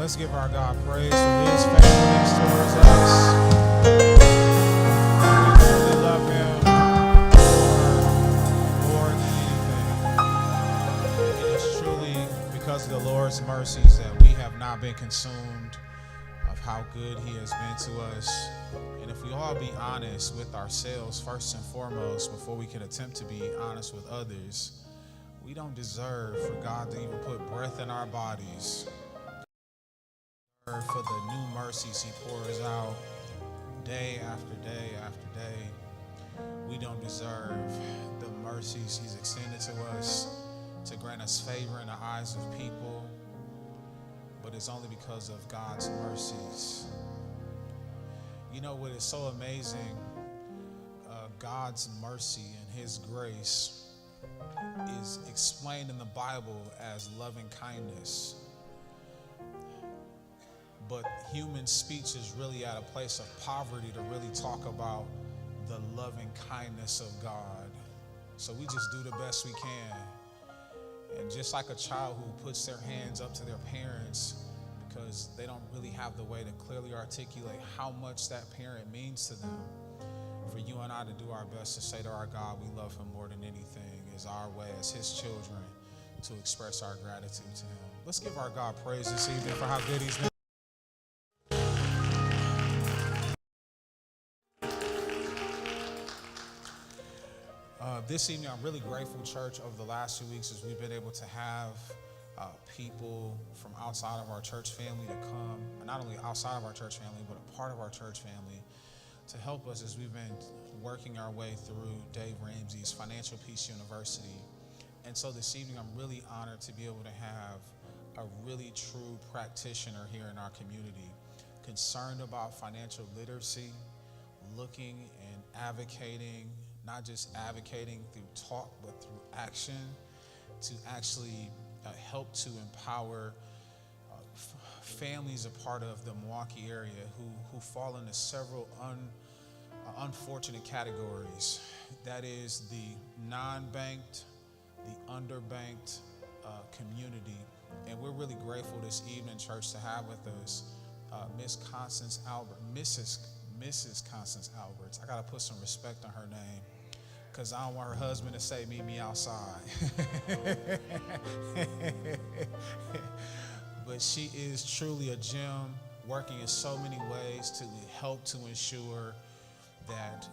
Let's give our God praise for his faithfulness towards us. not been consumed of how good he has been to us. And if we all be honest with ourselves, first and foremost, before we can attempt to be honest with others, we don't deserve for God to even put breath in our bodies, for the new mercies he pours out day after day after day. We don't deserve the mercies he's extended to us to grant us favor in the eyes of people, but it's only because of God's mercies. You know what is so amazing? God's mercy and his grace is explained in the Bible as loving kindness. But human speech is really at a place of poverty to really talk about the loving kindness of God. So we just do the best we can. And just like a child who puts their hands up to their parents because they don't really have the way to clearly articulate how much that parent means to them, for you and I to do our best to say to our God we love him more than anything is our way as his children to express our gratitude to him. Let's give our God praise this evening for how good he's been. This evening, I'm really grateful, church, over the last few weeks as we've been able to have people from outside of our church family to come, not only outside of our church family, but a part of our church family to help us as we've been working our way through Dave Ramsey's Financial Peace University. And so this evening, I'm really honored to be able to have a really true practitioner here in our community, concerned about financial literacy, looking and advocating, not just advocating through talk, but through action to actually help to empower families a part of the Milwaukee area who fall into several unfortunate categories. That is the non-banked, the underbanked community. And we're really grateful this evening, church, to have with us Miss Constance Albert, Mrs. Constance Alberts. I got to put some respect on her name, because I don't want her husband to say, meet me outside. But she is truly a gem, working in so many ways to help to ensure that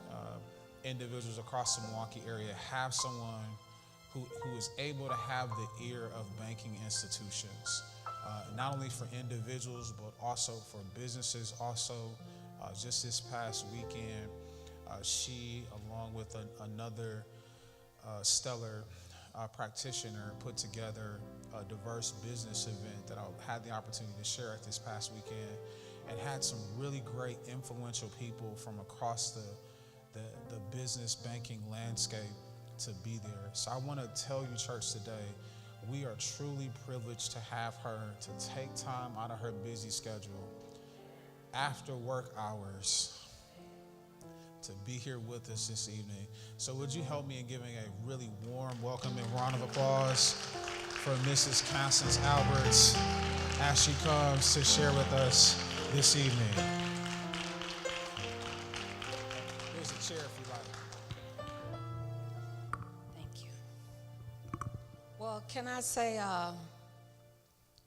individuals across the Milwaukee area have someone who is able to have the ear of banking institutions, not only for individuals, but also for businesses. Also, just this past weekend, she, along with another stellar practitioner, put together a diverse business event that I had the opportunity to share at this past weekend, and had some really great influential people from across the business banking landscape to be there. So I want to tell you, church, today, we are truly privileged to have her to take time out of her busy schedule after work hours to be here with us this evening. So would you help me in giving a really warm welcome and round of applause for Mrs. Constance Alberts as she comes to share with us this evening. Here's a chair if you like. Thank you. Well, can I say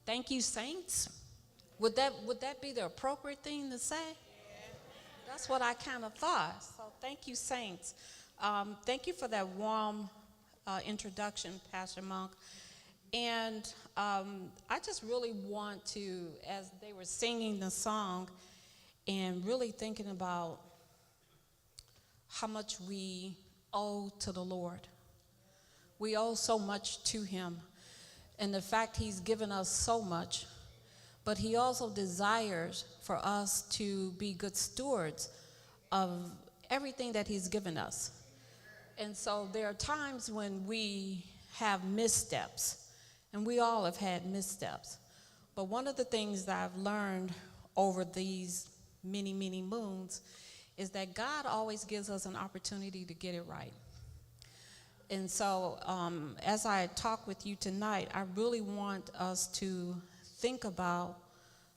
thank you, saints? Would that be the appropriate thing to say? That's what I kind of thought. So thank you, saints. Thank you for that warm introduction, Pastor Monk. And I just really want to, as they were singing the song and really thinking about how much we owe to the Lord. We owe so much to him. And the fact he's given us so much, but he also desires for us to be good stewards of everything that he's given us. And so there are times when we have missteps, and we all have had missteps. But one of the things that I've learned over these many, many moons is that God always gives us an opportunity to get it right. And so as I talk with you tonight, I really want us to think about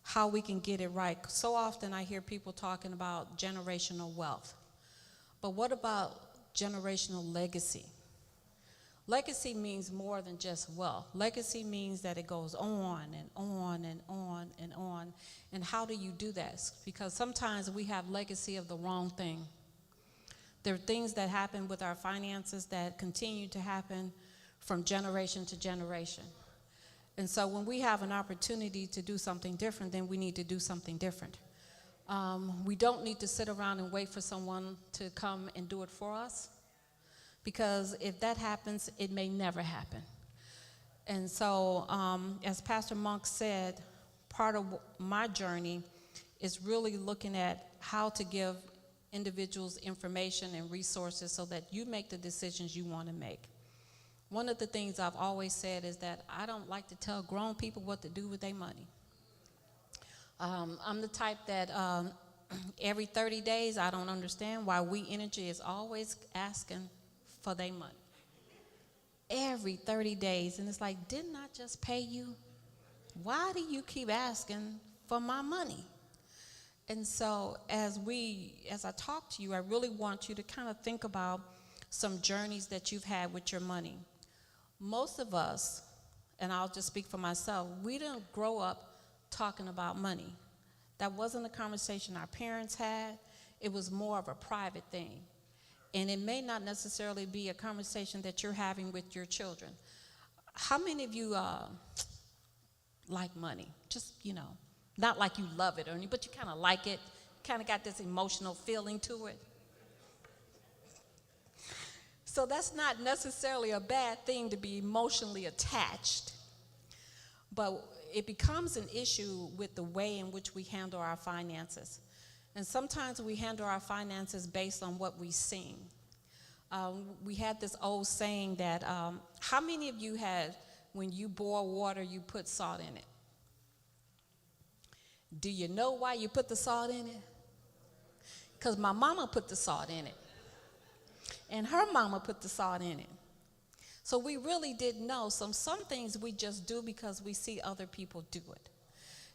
how we can get it right. So often I hear people talking about generational wealth. But what about generational legacy? Legacy means more than just wealth. Legacy means that it goes on and on and on and on. And how do you do that? Because sometimes we have legacy of the wrong thing. There are things that happen with our finances that continue to happen from generation to generation. And so when we have an opportunity to do something different, then we need to do something different. We don't need to sit around and wait for someone to come and do it for us, because if that happens, it may never happen. And so, as Pastor Monk said, part of my journey is really looking at how to give individuals information and resources so that you make the decisions you want to make. One of the things I've always said is that I don't like to tell grown people what to do with their money. I'm the type that every 30 days, I don't understand why We Energy is always asking for their money. Every 30 days, and it's like, didn't I just pay you? Why do you keep asking for my money? And so as I talk to you, I really want you to kind of think about some journeys that you've had with your money. Most of us, and I'll just speak for myself, we didn't grow up talking about money. That wasn't a conversation our parents had. It was more of a private thing. And it may not necessarily be a conversation that you're having with your children. How many of you like money? Just, not like you love it or anything, but you kind of like it, kind of got this emotional feeling to it. So that's not necessarily a bad thing to be emotionally attached, but it becomes an issue with the way in which we handle our finances. And sometimes we handle our finances based on what we've seen. We had this old saying that, how many of you had, when you boil water, you put salt in it? Do you know why you put the salt in it? Because my mama put the salt in it. And her mama put the salt in it. So we really didn't know. Some things we just do because we see other people do it.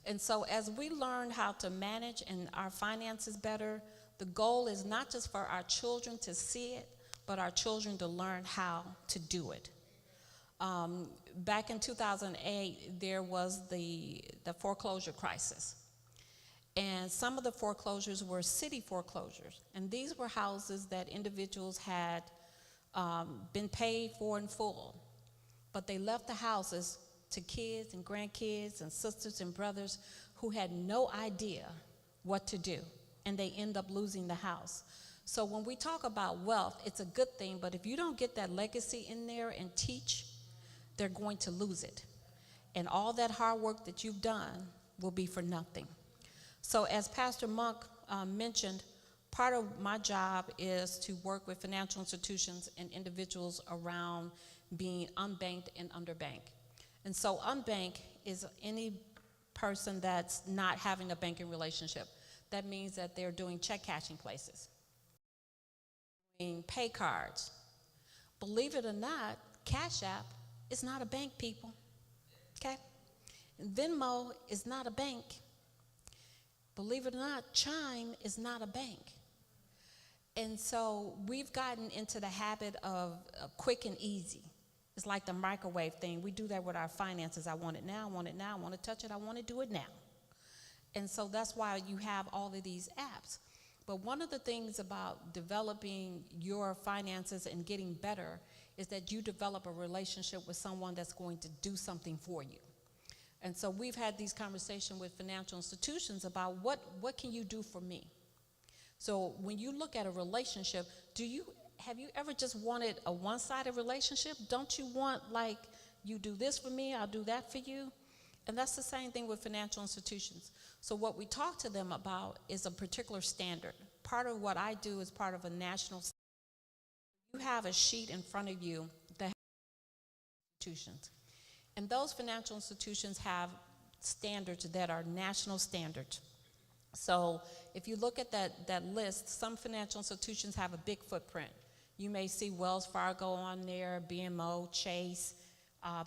And so as we learn how to manage and our finances better, the goal is not just for our children to see it, but our children to learn how to do it. Back in 2008, there was the foreclosure crisis. And some of the foreclosures were city foreclosures. And these were houses that individuals had been paid for in full. But they left the houses to kids and grandkids and sisters and brothers who had no idea what to do. And they end up losing the house. So when we talk about wealth, it's a good thing. But if you don't get that legacy in there and teach, they're going to lose it. And all that hard work that you've done will be for nothing. So as Pastor Monk mentioned, part of my job is to work with financial institutions and individuals around being unbanked and underbanked. And so unbanked is any person that's not having a banking relationship. That means that they're doing check cashing places, doing pay cards. Believe it or not, Cash App is not a bank, people, okay? Venmo is not a bank. Believe it or not, Chime is not a bank. And so we've gotten into the habit of quick and easy. It's like the microwave thing. We do that with our finances. I want it now, I want it now, I want to touch it, I want to do it now. And so that's why you have all of these apps. But one of the things about developing your finances and getting better is that you develop a relationship with someone that's going to do something for you. And so we've had these conversations with financial institutions about what can you do for me? So when you look at a relationship, have you ever just wanted a one-sided relationship? Don't you want, like, you do this for me, I'll do that for you? And that's the same thing with financial institutions. So what we talk to them about is a particular standard. Part of what I do is part of a national standard. You have a sheet in front of you that has institutions. And those financial institutions have standards that are national standards. So if you look at that list, some financial institutions have a big footprint. You may see Wells Fargo on there, BMO, Chase.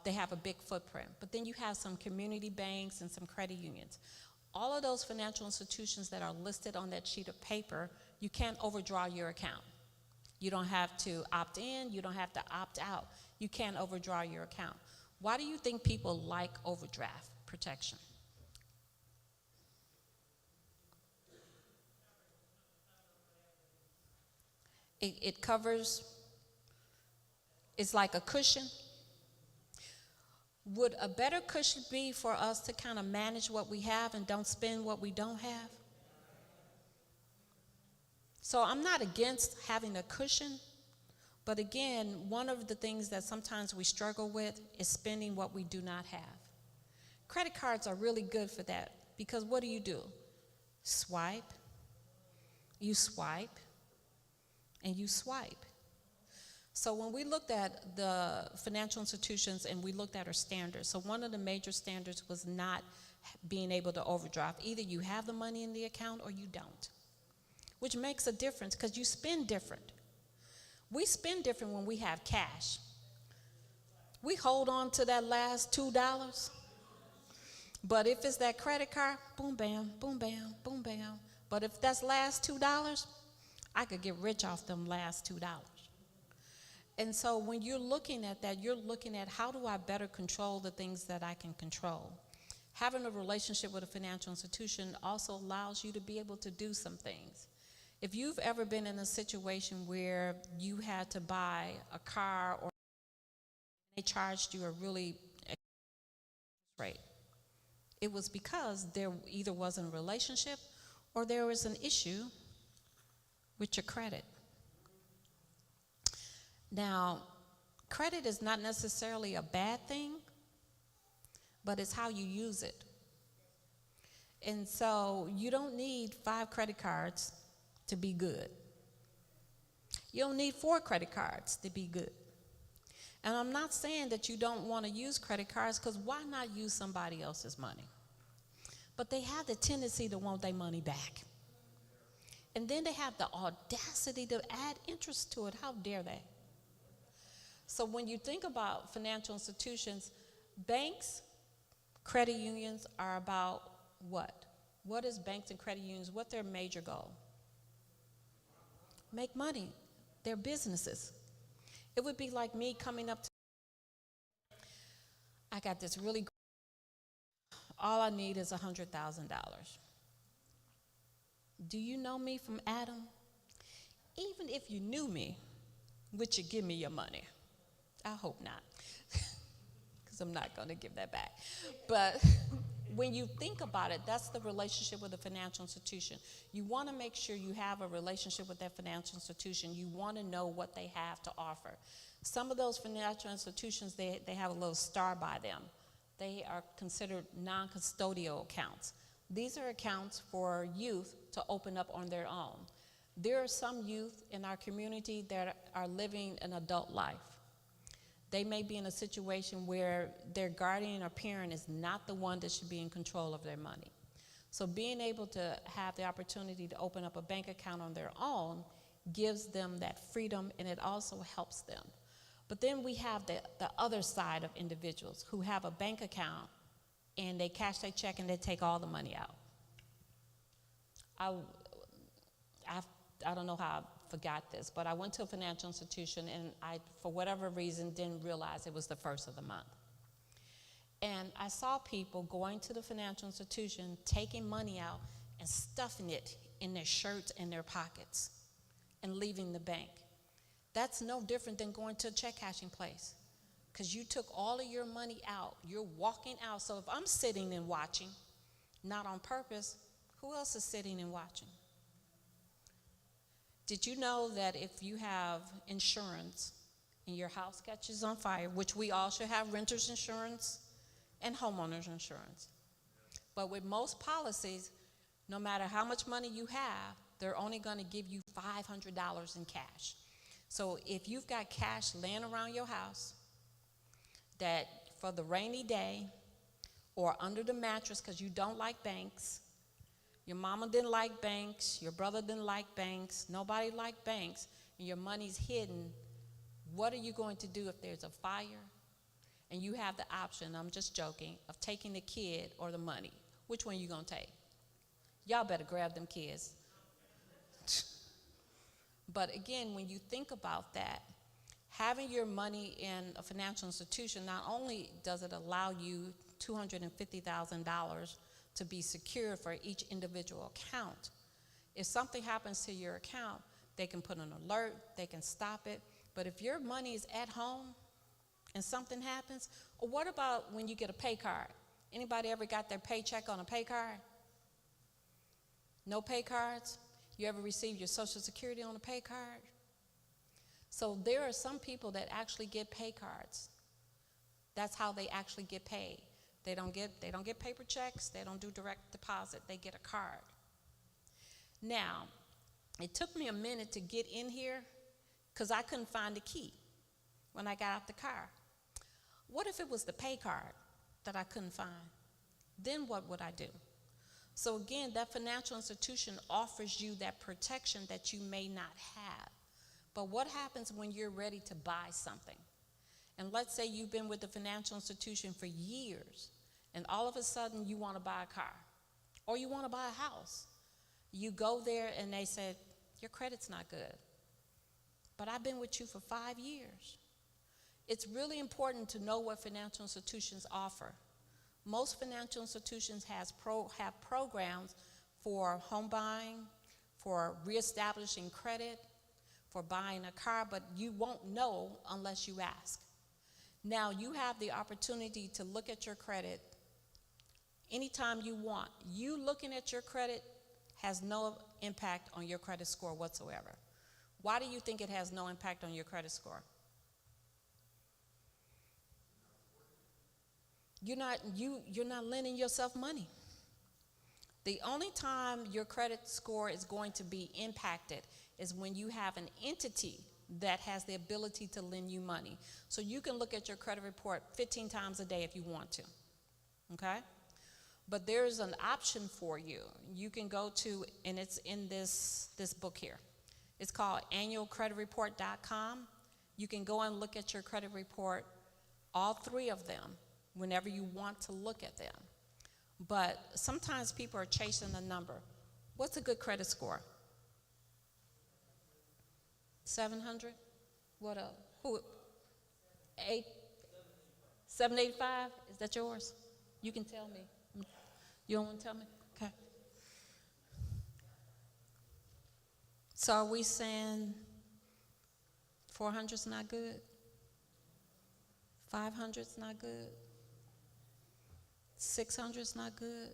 They have a big footprint. But then you have some community banks and some credit unions. All of those financial institutions that are listed on that sheet of paper, you can't overdraw your account. You don't have to opt in. You don't have to opt out. You can't overdraw your account. Why do you think people like overdraft protection? It covers, it's like a cushion. Would a better cushion be for us to kind of manage what we have and don't spend what we don't have? So I'm not against having a cushion, but again, one of the things that sometimes we struggle with is spending what we do not have. Credit cards are really good for that because what do? Swipe, you swipe, and you swipe. So when we looked at the financial institutions and we looked at our standards, so one of the major standards was not being able to overdraft. Either you have the money in the account or you don't, which makes a difference because you spend different. We spend different when we have cash. We hold on to that last $2, but if it's that credit card, boom, bam, boom, bam, boom, bam. But if that's last $2, I could get rich off them last $2. And so when you're looking at that, you're looking at how do I better control the things that I can control. Having a relationship with a financial institution also allows you to be able to do some things. If you've ever been in a situation where you had to buy a car or they charged you a really expensive rate, it was because there either wasn't a relationship or there was an issue with your credit. Now, credit is not necessarily a bad thing, but it's how you use it. And so you don't need 5 credit cards to be good. You don't need 4 credit cards to be good. And I'm not saying that you don't want to use credit cards, because why not use somebody else's money? But they have the tendency to want their money back. And then they have the audacity to add interest to it. How dare they? So when you think about financial institutions, banks, credit unions are about what? What is banks and credit unions? What's their major goal? Make money. They're businesses. It would be like me coming up to, I got this really great, all I need is $100,000. Do you know me from Adam? Even if you knew me, would you give me your money? I hope not, because I'm not going to give that back. But when you think about it, that's the relationship with a financial institution. You want to make sure you have a relationship with that financial institution. You want to know what they have to offer. Some of those financial institutions, they have a little star by them. They are considered non-custodial accounts. These are accounts for youth to open up on their own. There are some youth in our community that are living an adult life. They may be in a situation where their guardian or parent is not the one that should be in control of their money. So being able to have the opportunity to open up a bank account on their own gives them that freedom, and it also helps them. But then we have the other side of individuals who have a bank account and they cash their check and they take all the money out. I don't know how I forgot this, but I went to a financial institution and I, for whatever reason, didn't realize it was the first of the month. And I saw people going to the financial institution, taking money out and stuffing it in their shirts and their pockets and leaving the bank. That's no different than going to a check cashing place, because you took all of your money out. You're walking out. So if I'm sitting and watching, not on purpose, who else is sitting and watching? Did you know that if you have insurance and your house catches on fire, which we all should have renter's insurance and homeowner's insurance, but with most policies, no matter how much money you have, they're only going to give you $500 in cash. So if you've got cash laying around your house that for the rainy day or under the mattress because you don't like banks, your mama didn't like banks, your brother didn't like banks, nobody liked banks, and your money's hidden, what are you going to do if there's a fire? And you have the option, I'm just joking, of taking the kid or the money. Which one you gonna take? Y'all better grab them kids. But again, when you think about that, having your money in a financial institution, not only does it allow you $250,000 to be secured for each individual account. If something happens to your account, they can put an alert, they can stop it. But if your money is at home and something happens, or what about when you get a pay card? Anybody ever got their paycheck on a pay card? No pay cards? You ever received your Social Security on a pay card? So there are some people that actually get pay cards. That's how they actually get paid. They don't get paper checks, they don't do direct deposit, they get a card. Now, it took me a minute to get in here because I couldn't find the key when I got out the car. What if it was the pay card that I couldn't find? Then what would I do? So again, that financial institution offers you that protection that you may not have. But what happens when you're ready to buy something? And let's say you've been with the financial institution for years, and all of a sudden you want to buy a car, or you want to buy a house. You go there and they said, your credit's not good. But I've been with you for 5 years. It's really important to know what financial institutions offer. Most financial institutions have programs for home buying, for reestablishing credit, for buying a car, but you won't know unless you ask. Now, you have the opportunity to look at your credit anytime you want. You looking at your credit has no impact on your credit score whatsoever. Why do you think it has no impact on your credit score? You're not lending yourself money. The only time your credit score is going to be impacted is when you have an entity that has the ability to lend you money. So you can look at your credit report 15 times a day if you want to, okay? But there's an option for you. You can go to, and it's in this book here. It's called annualcreditreport.com. You can go and look at your credit report, all 3 of them, whenever you want to look at them. But sometimes people are chasing a number. What's a good credit score? 700? What else? Who? 785? Is that yours? You can tell me. You don't want to tell me? Okay. So are we saying 400's not good? 500's not good? 600's not good?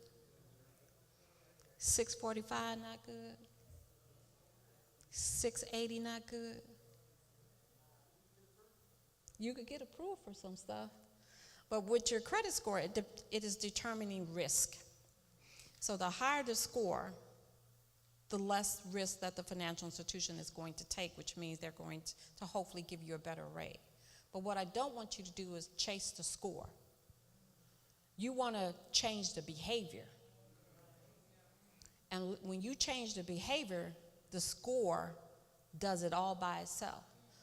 645 not good? 680 not good? You could get approved for some stuff. But with your credit score, it is determining risk. So the higher the score, the less risk that the financial institution is going to take, which means they're going to hopefully give you a better rate. But what I don't want you to do is chase the score. You want to change the behavior. And when you change the behavior, the score does it all by itself.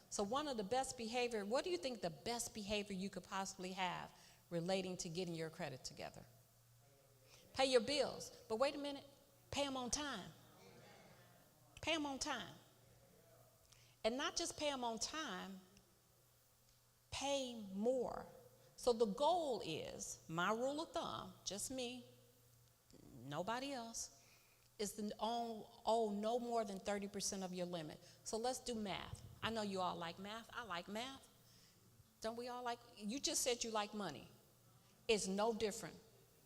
So one of the best behavior, what do you think the best behavior you could possibly have relating to getting your credit together? Pay your bills. But wait a minute, pay them on time. Pay them on time. And not just pay them on time, pay more. So the goal is, my rule of thumb, just me, nobody else, is to owe no more than 30% of your limit. So let's do math. I know you all like math. I like math. Don't we all like? You just said you like money. It's no different.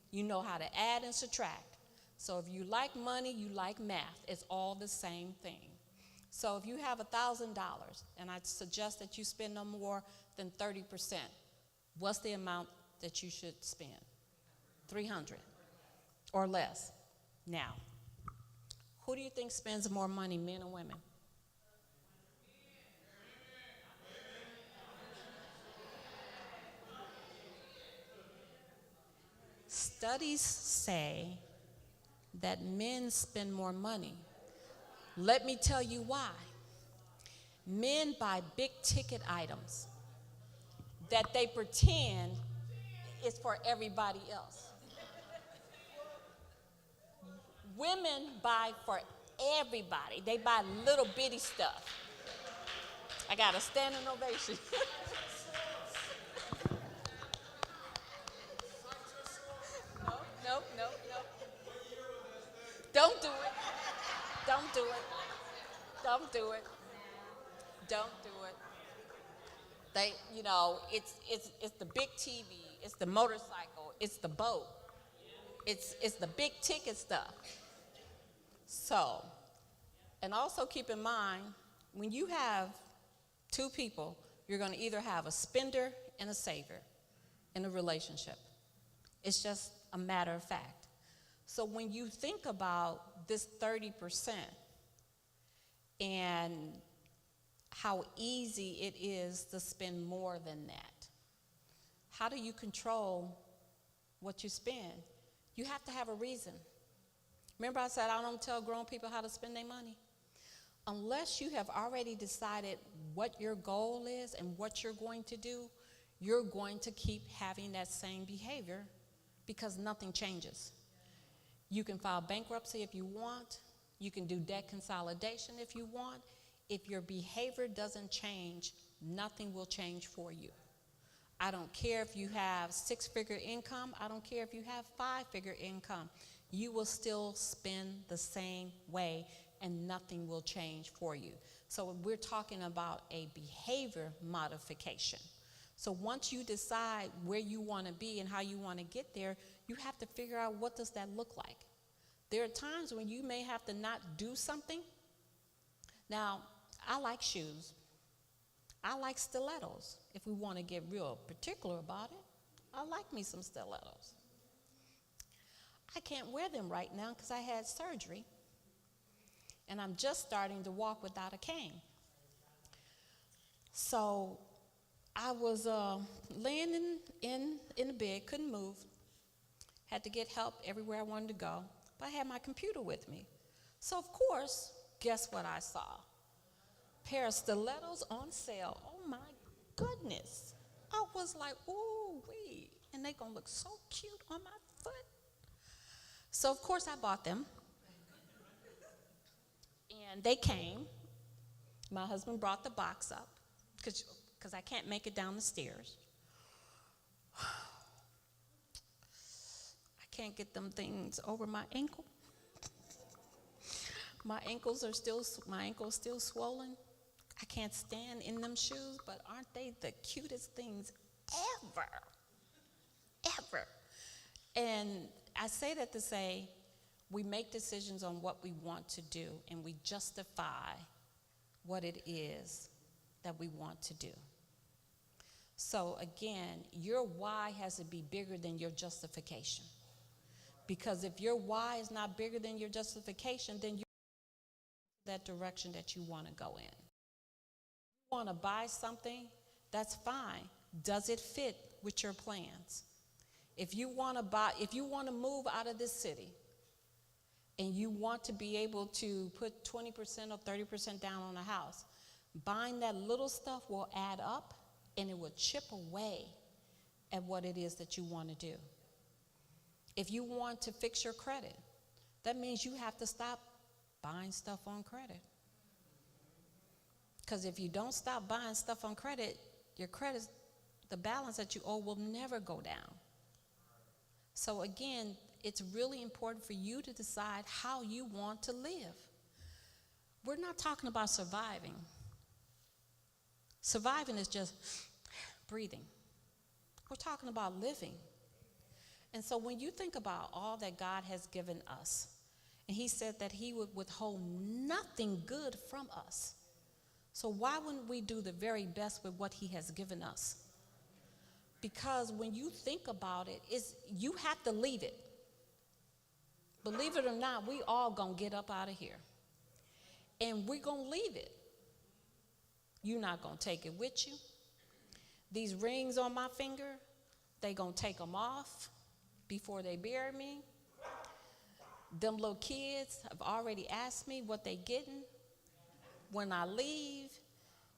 You know how to add and subtract. So if you like money, you like math. It's all the same thing. So if you have $1,000, and I suggest that you spend no more than 30%, what's the amount that you should spend? 300 or less. Now, who do you think spends more money, men or women? Studies say that men spend more money. Let me tell you why. Men buy big ticket items that they pretend is for everybody else. Women buy for everybody. They buy little bitty stuff. I got a standing ovation. Nope. Don't do it. Don't do it. Don't do it. Don't do it. They, it's the big TV, it's the motorcycle, it's the boat, it's the big ticket stuff. So, and also keep in mind, when you have two people, you're going to either have a spender and a saver in a relationship. It's just a matter of fact. So when you think about this 30% and how easy it is to spend more than that, how do you control what you spend? You have to have a reason. Remember I said I don't tell grown people how to spend their money? Unless you have already decided what your goal is and what you're going to do, you're going to keep having that same behavior because nothing changes. You can file bankruptcy if you want. You can do debt consolidation if you want. If your behavior doesn't change, nothing will change for you. I don't care if you have 6-figure income. I don't care if you have 5-figure income. You will still spend the same way and nothing will change for you. So we're talking about a behavior modification. So once you decide where you want to be and how you want to get there, you have to figure out what does that look like. There are times when you may have to not do something. Now, I like shoes. I like stilettos. If we want to get real particular about it, I like me some stilettos. I can't wear them right now because I had surgery, and I'm just starting to walk without a cane. So I was laying in the bed, couldn't move, had to get help everywhere I wanted to go, but I had my computer with me. So of course, guess what I saw? Pair of stilettos on sale. Oh my goodness. I was like, ooh wee, and they gonna look so cute on my foot. So of course I bought them. And they came. My husband brought the box up because I can't make it down the stairs. I can't get them things over my ankle. My ankle's still swollen. I can't stand in them shoes, but aren't they the cutest things ever? Ever. And I say that to say we make decisions on what we want to do, and we justify what it is that we want to do. So again, your why has to be bigger than your justification. Because if your why is not bigger than your justification, then you're that direction that you want to go in. You want to buy something, that's fine. Does it fit with your plans? If you want to move out of this city and you want to be able to put 20% or 30% down on a house, buying that little stuff will add up and it will chip away at what it is that you want to do. If you want to fix your credit, that means you have to stop buying stuff on credit. Because if you don't stop buying stuff on credit, your credit, the balance that you owe will never go down. So again, it's really important for you to decide how you want to live. We're not talking about surviving. Surviving is just breathing. We're talking about living. And so when you think about all that God has given us, and he said that he would withhold nothing good from us. So why wouldn't we do the very best with what he has given us? Because when you think about it, you have to leave it. Believe it or not, we all gonna get up out of here. And we're gonna leave it. You're not gonna take it with you. These rings on my finger, they gonna take them off before they bury me. Them little kids have already asked me what they getting when I leave,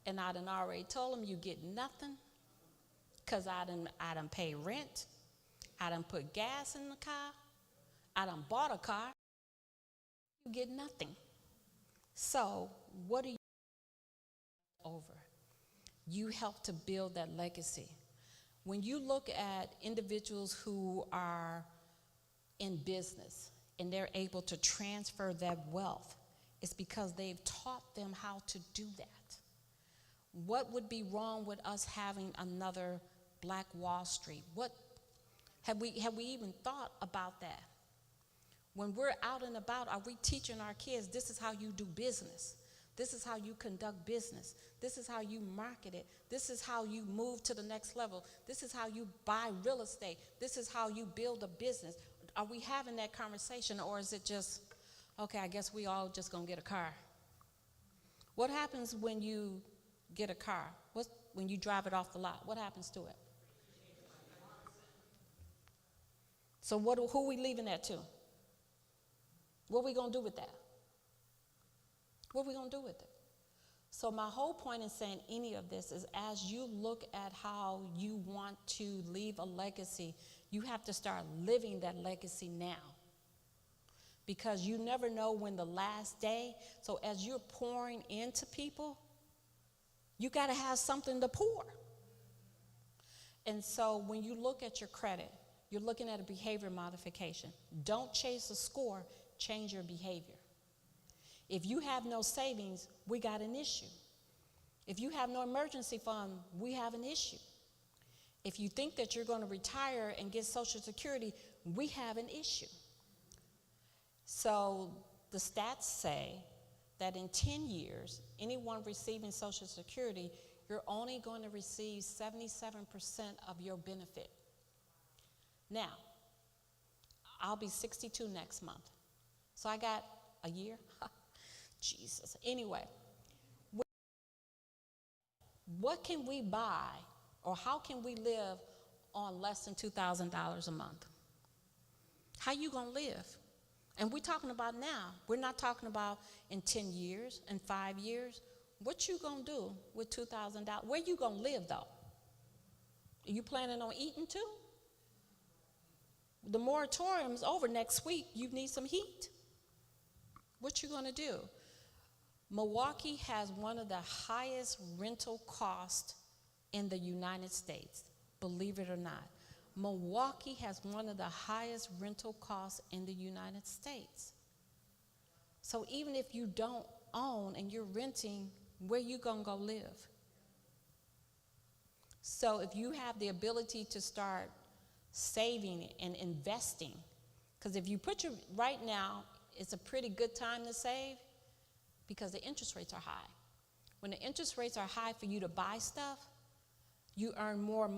and I done already told them you get nothing, because I done pay rent, I done put gas in the car, I done bought a car, you get nothing. So, what do you over? You help to build that legacy. When you look at individuals who are in business and they're able to transfer that wealth, it's because they've taught them how to do that. What would be wrong with us having another Black Wall Street? What have we even thought about that? When we're out and about, are we teaching our kids this is how you do business? This is how you conduct business. This is how you market it. This is how you move to the next level. This is how you buy real estate. This is how you build a business. Are we having that conversation, or is it just, okay, I guess we all just gonna get a car? What happens when you get a car? When you drive it off the lot? What happens to it? So who are we leaving that to? What are we going to do with that? What are we going to do with it? So my whole point in saying any of this is, as you look at how you want to leave a legacy, you have to start living that legacy now. Because you never know when the last day, so as you're pouring into people, you got to have something to pour. And so when you look at your credit, you're looking at a behavior modification. Don't chase a score, change your behavior. If you have no savings, we got an issue. If you have no emergency fund, we have an issue. If you think that you're going to retire and get Social Security, we have an issue. So the stats say that in 10 years, anyone receiving Social Security, you're only going to receive 77% of your benefit. Now, I'll be 62 next month. So I got a year. Jesus. Anyway, what can we buy, or how can we live on less than $2,000 a month? How you gonna live? And we're talking about now. We're not talking about in 10 years, in 5 years. What you gonna do with $2,000? Where you gonna live though? Are you planning on eating too? The moratorium's over next week. You need some heat. What you gonna do? Milwaukee has one of the highest rental costs in the United States, believe it or not. Milwaukee has one of the highest rental costs in the United States. So even if you don't own and you're renting, where you gonna go live? So if you have the ability to start saving and investing, because if you put right now, it's a pretty good time to save because the interest rates are high. When the interest rates are high for you to buy stuff, you earn more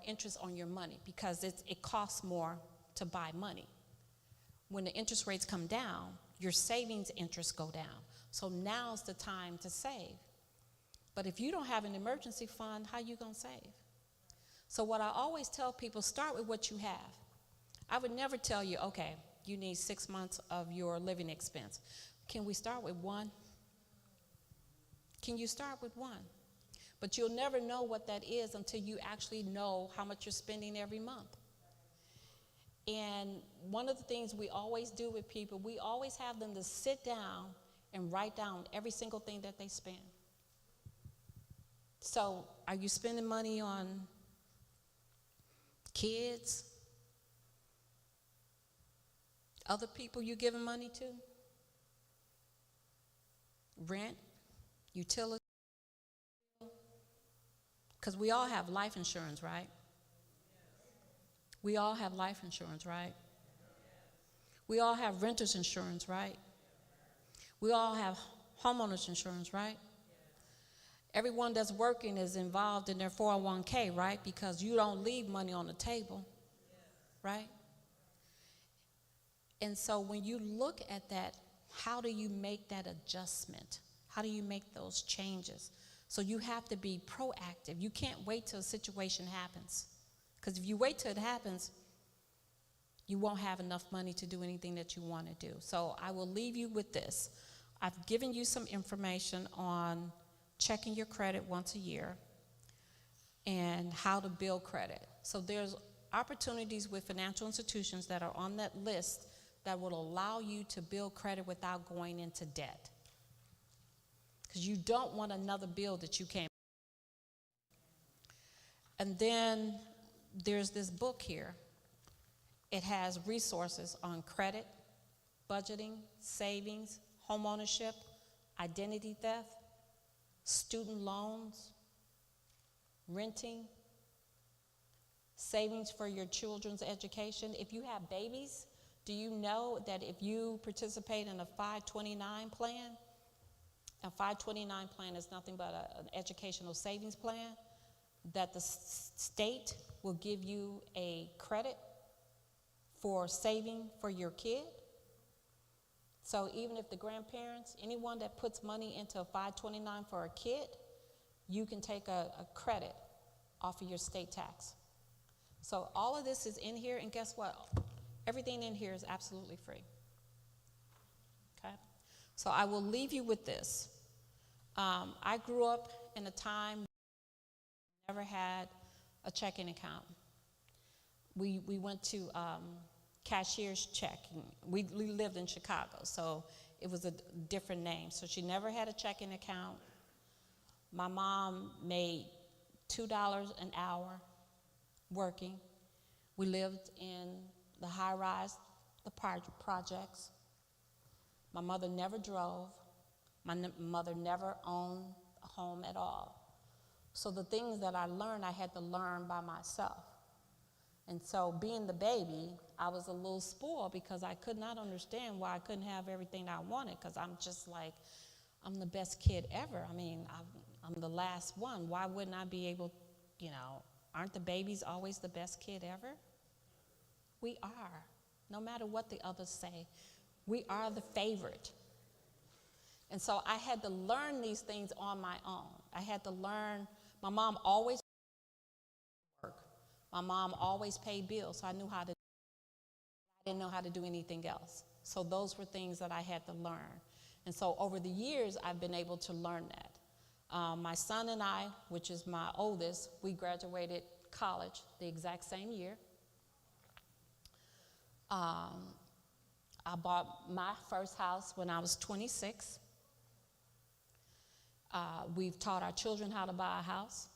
interest on your money because it costs more to buy money. When the interest rates come down, your savings interest go down. So now's the time to save. But if you don't have an emergency fund, how you gonna save? So what I always tell people, start with what you have. I would never tell you, okay, you need 6 months of your living expense. Can we start with one? Can you start with one? But you'll never know what that is until you actually know how much you're spending every month. And one of the things we always do with people, we always have them to sit down and write down every single thing that they spend. So are you spending money on kids? Other people you're giving money to? Rent? Utilities? Because we all have life insurance, right? We all have life insurance, right? We all have renter's insurance, right? We all have homeowner's insurance, right? Everyone that's working is involved in their 401k, right? Because you don't leave money on the table, right? And so when you look at that, how do you make that adjustment? How do you make those changes? So you have to be proactive. You can't wait till a situation happens. Because if you wait till it happens, you won't have enough money to do anything that you want to do. So I will leave you with this. I've given you some information on checking your credit once a year and how to build credit. So there's opportunities with financial institutions that are on that list that will allow you to build credit without going into debt. Because you don't want another bill that you can't. And then there's this book here. It has resources on credit, budgeting, savings, home ownership, identity theft, student loans, renting, savings for your children's education. If you have babies, do you know that if you participate in a 529 plan, a 529 plan is nothing but an educational savings plan, that the state will give you a credit for saving for your kid? So even if the grandparents, anyone that puts money into a 529 for a kid, you can take a credit off of your state tax. So all of this is in here, and guess what? Everything in here is absolutely free. Okay? So I will leave you with this. I grew up in a time never had a checking account. We went to cashier's check. We lived in Chicago, so it was a different name. So she never had a checking account. My mom made $2 an hour working. We lived in the high-rise, the projects. My mother never drove. My mother never owned a home at all. So the things that I learned, I had to learn by myself. And so being the baby, I was a little spoiled because I could not understand why I couldn't have everything I wanted, because I'm just like, I'm the best kid ever. I mean, I'm the last one. Why wouldn't I be able, aren't the babies always the best kid ever? We are. No matter what the others say, we are the favorite. And so I had to learn these things on my own. I had to learn. My mom always worked. My mom always paid bills, so I knew how to. I didn't know how to do anything else. So those were things that I had to learn. And so over the years, I've been able to learn that. My son and I, which is my oldest, we graduated college the exact same year. I bought my first house when I was 26. We've taught our children how to buy a house.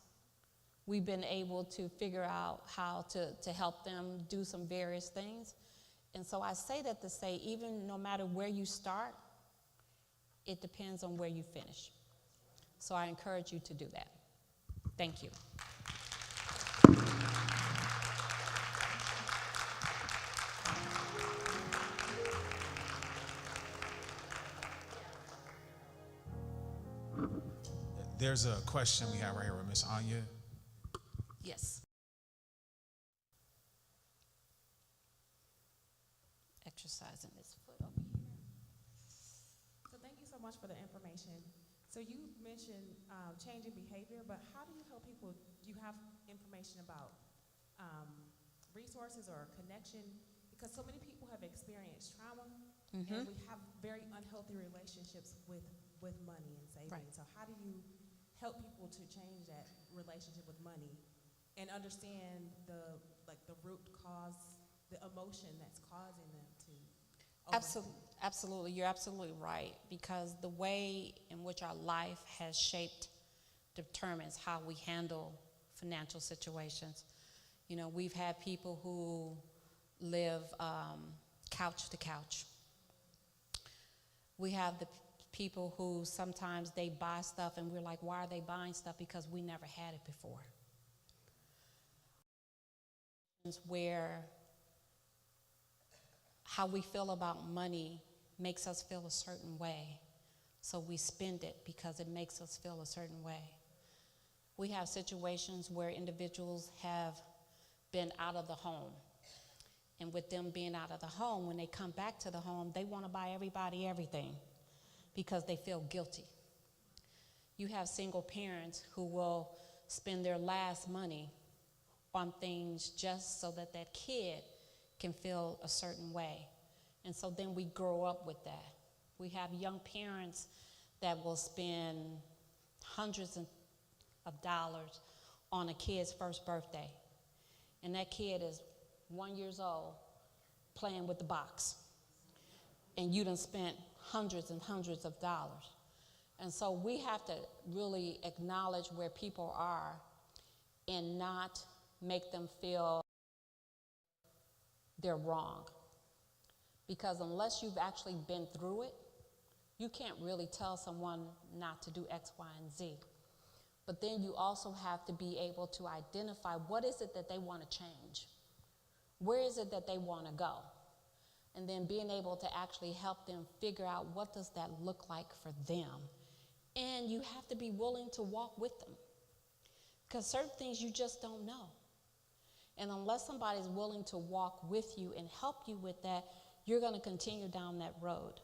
We've been able to figure out how to help them do some various things. And so I say that to say, even no matter where you start, it depends on where you finish. So I encourage you to do that. Thank you. There's a question we have right here with Miss Anya. Yes. Exercising this foot over here. So thank you so much for the information. So you mentioned changing behavior, but how do you help people? Do you have information about resources or connection? Because so many people have experienced trauma, and we have very unhealthy relationships with money and saving. Right. So how do you help people to change that relationship with money and understand the root cause, the emotion that's causing them to Absolutely, you're absolutely right, because the way in which our life has shaped determines how we handle financial situations. We've had people who live couch to couch. We have the people who sometimes they buy stuff and we're like, why are they buying stuff? Because we never had it before. Where how we feel about money makes us feel a certain way. So we spend it because it makes us feel a certain way. We have situations where individuals have been out of the home. And with them being out of the home, when they come back to the home, they want to buy everybody everything because they feel guilty. You have single parents who will spend their last money on things just so that that kid can feel a certain way. And so then we grow up with that. We have young parents that will spend hundreds of dollars on a kid's first birthday. And that kid is 1 year old playing with the box. and you done spent hundreds and hundreds of dollars. And so we have to really acknowledge where people are and not make them feel they're wrong. Because unless you've actually been through it, you can't really tell someone not to do X, Y, and Z. But then you also have to be able to identify what is it that they want to change? Where is it that they want to go? And then being able to actually help them figure out what does that look like for them. And you have to be willing to walk with them. Because certain things you just don't know. And unless somebody's willing to walk with you and help you with that, you're going to continue down that road.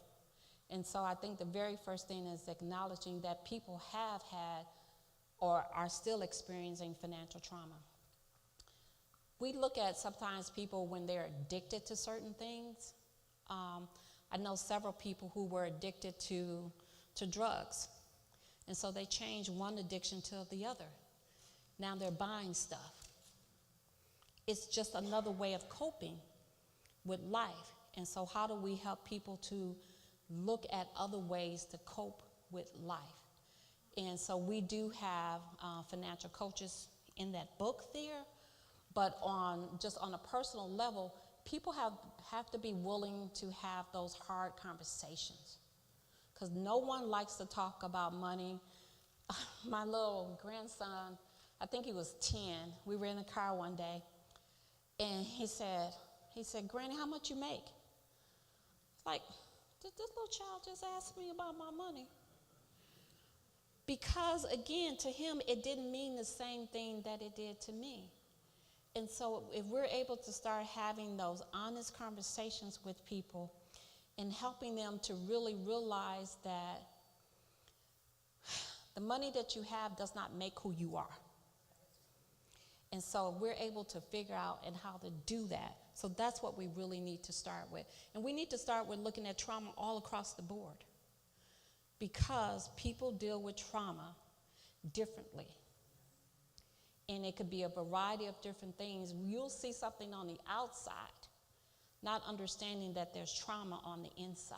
And so I think the very first thing is acknowledging that people have had or are still experiencing financial trauma. We look at sometimes people when they're addicted to certain things. I know several people who were addicted to drugs. And so they changed one addiction to the other. Now they're buying stuff. It's just another way of coping with life. And so how do we help people to look at other ways to cope with life? And so we do have financial coaches in that book there, but on a personal level, people have to be willing to have those hard conversations, because no one likes to talk about money. My little grandson, I think he was 10, we were in the car one day, and he said, Granny, how much you make? Like, did this little child just ask me about my money? Because, again, to him, it didn't mean the same thing that it did to me. And so if we're able to start having those honest conversations with people and helping them to really realize that the money that you have does not make who you are. And so we're able to figure out and how to do that. So that's what we really need to start with. And we need to start with looking at trauma all across the board, because people deal with trauma differently. And it could be a variety of different things. You'll see something on the outside, not understanding that there's trauma on the inside.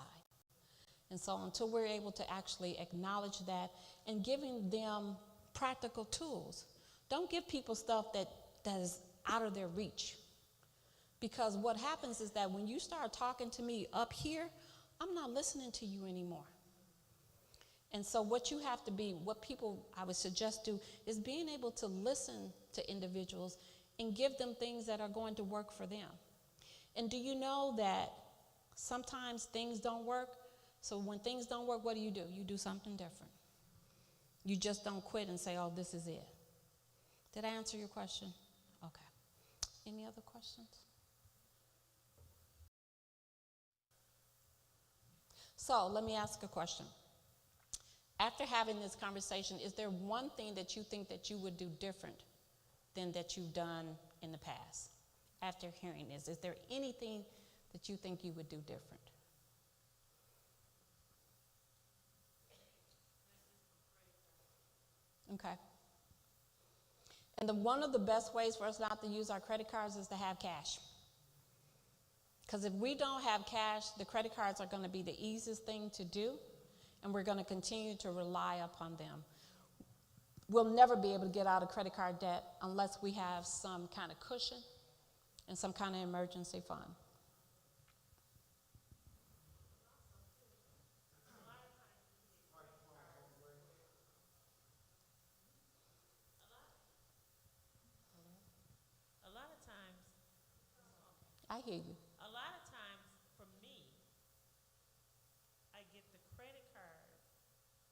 And so until we're able to actually acknowledge that and giving them practical tools, don't give people stuff that is out of their reach. Because what happens is that when you start talking to me up here, I'm not listening to you anymore. And so what you have to be, what people I would suggest do, is being able to listen to individuals and give them things that are going to work for them. And do you know that sometimes things don't work? So when things don't work, what do? You do something different. You just don't quit and say, oh, this is it. Did I answer your question? Okay. Any other questions? So let me ask a question. After having this conversation, is there one thing that you think that you would do different than that you've done in the past? After hearing this, is there anything that you think you would do different? Okay. And one of the best ways for us not to use our credit cards is to have cash. Because if we don't have cash, the credit cards are going to be the easiest thing to do, and we're going to continue to rely upon them. We'll never be able to get out of credit card debt unless we have some kind of cushion and some kind of emergency fund. A lot of times, I hear you. a lot of times for me, I get the credit card.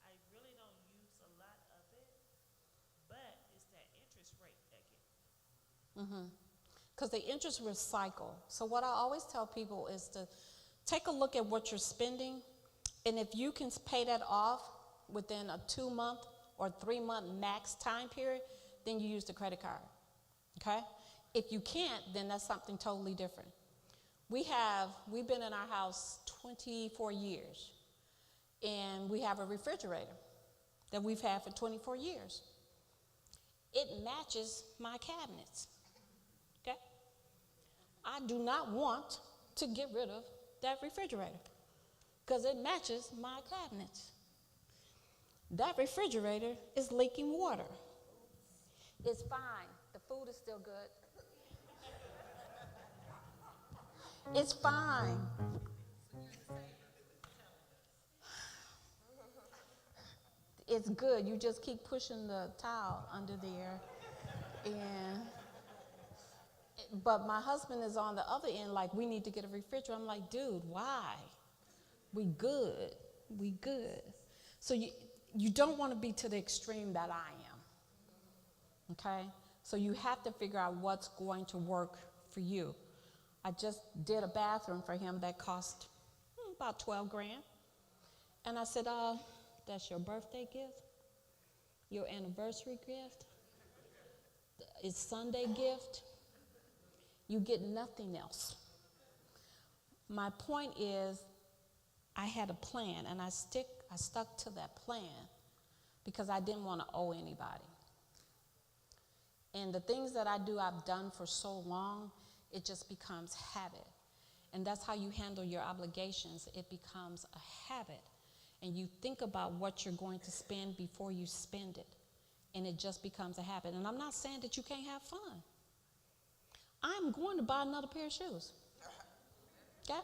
I really don't use a lot of it, but it's that interest rate that get. Because the interest will cycle. So what I always tell people is to take a look at what you're spending, and if you can pay that off within a 2-month or 3-month max time period, then you use the credit card, okay? If you can't, then that's something totally different. We've been in our house 24 years, and we have a refrigerator that we've had for 24 years. It matches my cabinets, okay? I do not want to get rid of that refrigerator. because it matches my cabinets. That refrigerator is leaking water. It's fine. The food is still good. It's fine. It's good. You just keep pushing the towel under there. But my husband is on the other end, like, we need to get a refrigerator. I'm like, dude, why? We good. We good. So you don't want to be to the extreme that I am. Okay? So you have to figure out what's going to work for you. I just did a bathroom for him that cost about 12 grand. And I said, that's your birthday gift? Your anniversary gift? It's Sunday gift? You get nothing else. My point is, I had a plan, and I stuck to that plan because I didn't want to owe anybody. And the things that I do, I've done for so long, it just becomes habit. And that's how you handle your obligations. It becomes a habit. And you think about what you're going to spend before you spend it. And it just becomes a habit. And I'm not saying that you can't have fun. I'm going to buy another pair of shoes. Okay?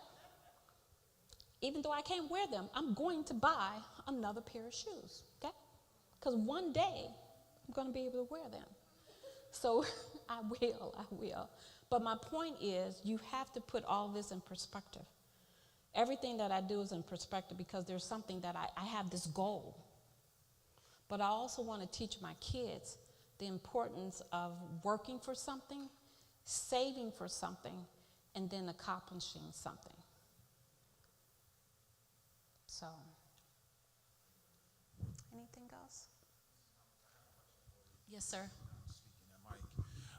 Even though I can't wear them, I'm going to buy another pair of shoes. Okay? Because one day, I'm going to be able to wear them. So I will. But my point is, you have to put all this in perspective. Everything that I do is in perspective because there's something that I have this goal. But I also want to teach my kids the importance of working for something, saving for something, and then accomplishing something. So, anything else? Yes, sir.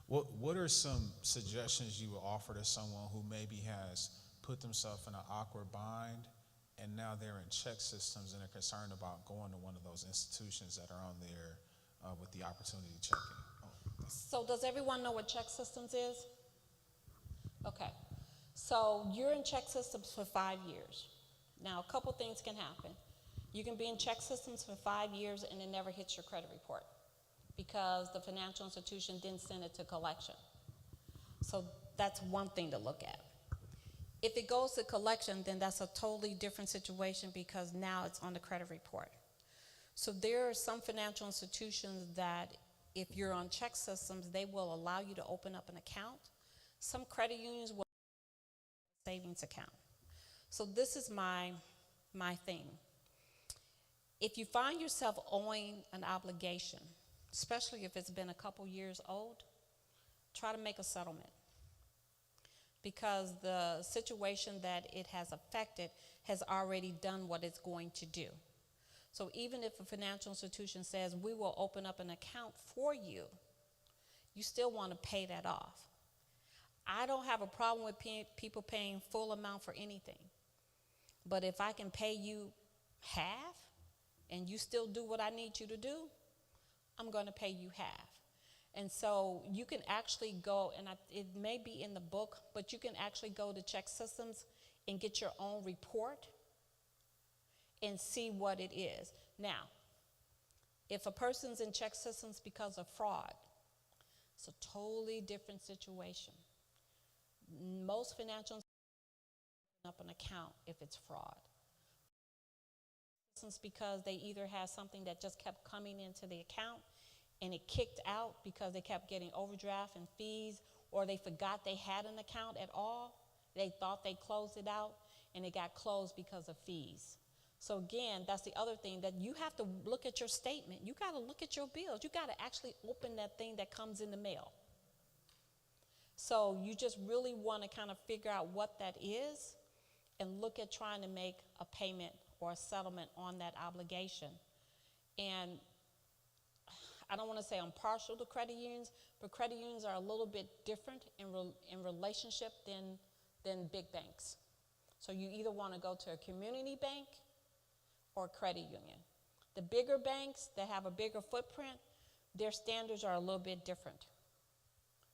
What are some suggestions you would offer to someone who maybe has put themselves in an awkward bind and now they're in check systems and are concerned about going to one of those institutions that are on there with the opportunity checking? So does everyone know what check systems is? Okay. So you're in check systems for 5 years. Now, a couple things can happen. You can be in check systems for 5 years and it never hits your credit report because the financial institution didn't send it to collection. So that's one thing to look at. If it goes to collection, then that's a totally different situation because now it's on the credit report. So there are some financial institutions that if you're on check systems, they will allow you to open up an account. Some credit unions will have a savings account. So this is my thing. If you find yourself owing an obligation, especially if it's been a couple years old, try to make a settlement. Because the situation that it has affected has already done what it's going to do. So even if a financial institution says, we will open up an account for you, you still want to pay that off. I don't have a problem with people paying full amount for anything. But if I can pay you half and you still do what I need you to do, I'm going to pay you half. And so you can actually go, and it may be in the book, but you can actually go to check systems and get your own report and see what it is. Now, if a person's in check systems because of fraud, it's a totally different situation. Most financial institutions open up an account if it's fraud. Because they either have something that just kept coming into the account and it kicked out because they kept getting overdraft and fees, or they forgot they had an account at all. They thought they closed it out and it got closed because of fees. So again, that's the other thing, that you have to look at your statement. You got to look at your bills. You got to actually open that thing that comes in the mail. So you just really want to kind of figure out what that is and look at trying to make a payment or a settlement on that obligation. And I don't want to say I'm partial to credit unions, but credit unions are a little bit different in relationship than big banks. So you either want to go to a community bank or a credit union. The bigger banks that have a bigger footprint, their standards are a little bit different.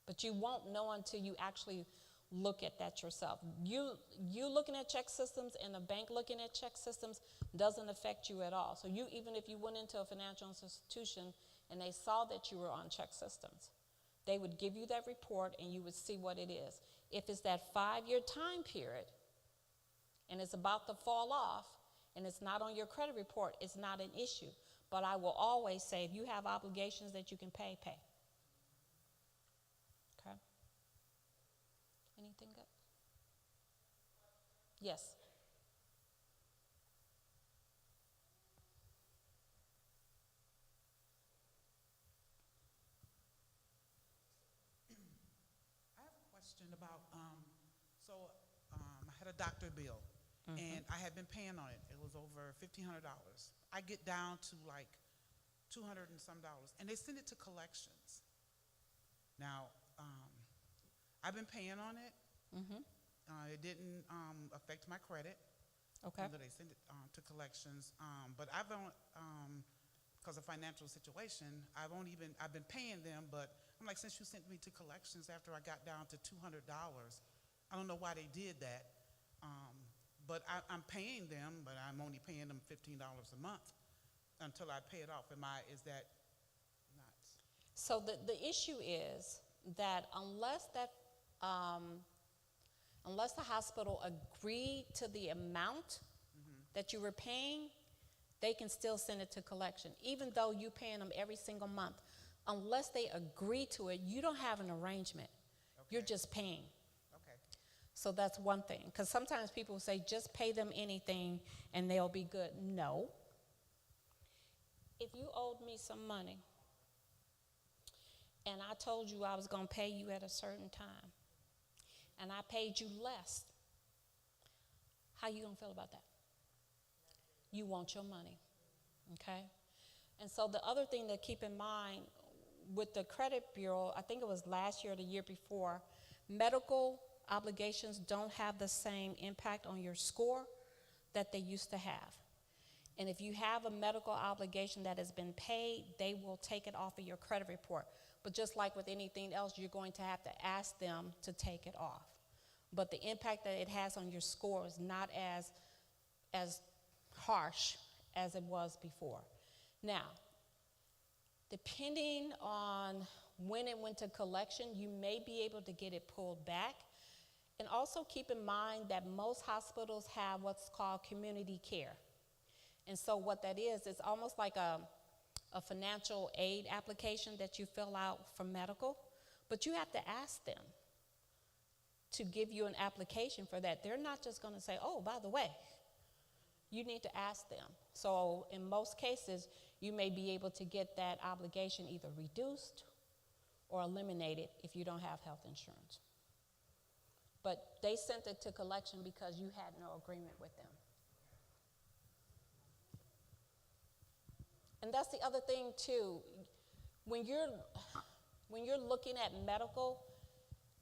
But you won't know until you actually look at that yourself. You looking at check systems and the bank looking at check systems doesn't affect you at all. So even if you went into a financial institution and they saw that you were on check systems, they would give you that report and you would see what it is. If it's that 5-year time period and it's about to fall off and it's not on your credit report, it's not an issue. But I will always say, if you have obligations that you can pay, pay. Okay? Anything good? Yes. I have a question about, I had a doctor bill, and I had been paying on it. It was over $1,500. I get down to like $200 and some dollars, and they send it to collections. Now, I've been paying on it. It didn't affect my credit. Okay. Even though they send it to collections, but I've because of financial situation, I've been paying them, but I'm like, since you sent me to collections after I got down to $200, I don't know why they did that. But I'm paying them, but I'm only paying them $15 a month until I pay it off. Is that not? So the issue is that unless the hospital agreed to the amount that you were paying, they can still send it to collection, even though you're paying them every single month. Unless they agree to it, you don't have an arrangement. Okay. You're just paying. Okay. So that's one thing, because sometimes people say, just pay them anything and they'll be good. No. If you owed me some money and I told you I was going to pay you at a certain time and I paid you less, how you going to feel about that? You want your money, okay? And so the other thing to keep in mind with the credit bureau, I think it was last year or the year before, medical obligations don't have the same impact on your score that they used to have. And if you have a medical obligation that has been paid, they will take it off of your credit report. But just like with anything else, you're going to have to ask them to take it off. But the impact that it has on your score is not as harsh as it was before. Now, depending on when it went to collection, you may be able to get it pulled back. And also keep in mind that most hospitals have what's called community care. And so what that is, it's almost like a financial aid application that you fill out for medical, but you have to ask them to give you an application for that. They're not just going to say, oh, by the way, you need to ask them. So in most cases, you may be able to get that obligation either reduced or eliminated if you don't have health insurance. But they sent it to collection because you had no agreement with them. And that's the other thing too. When you're looking at medical,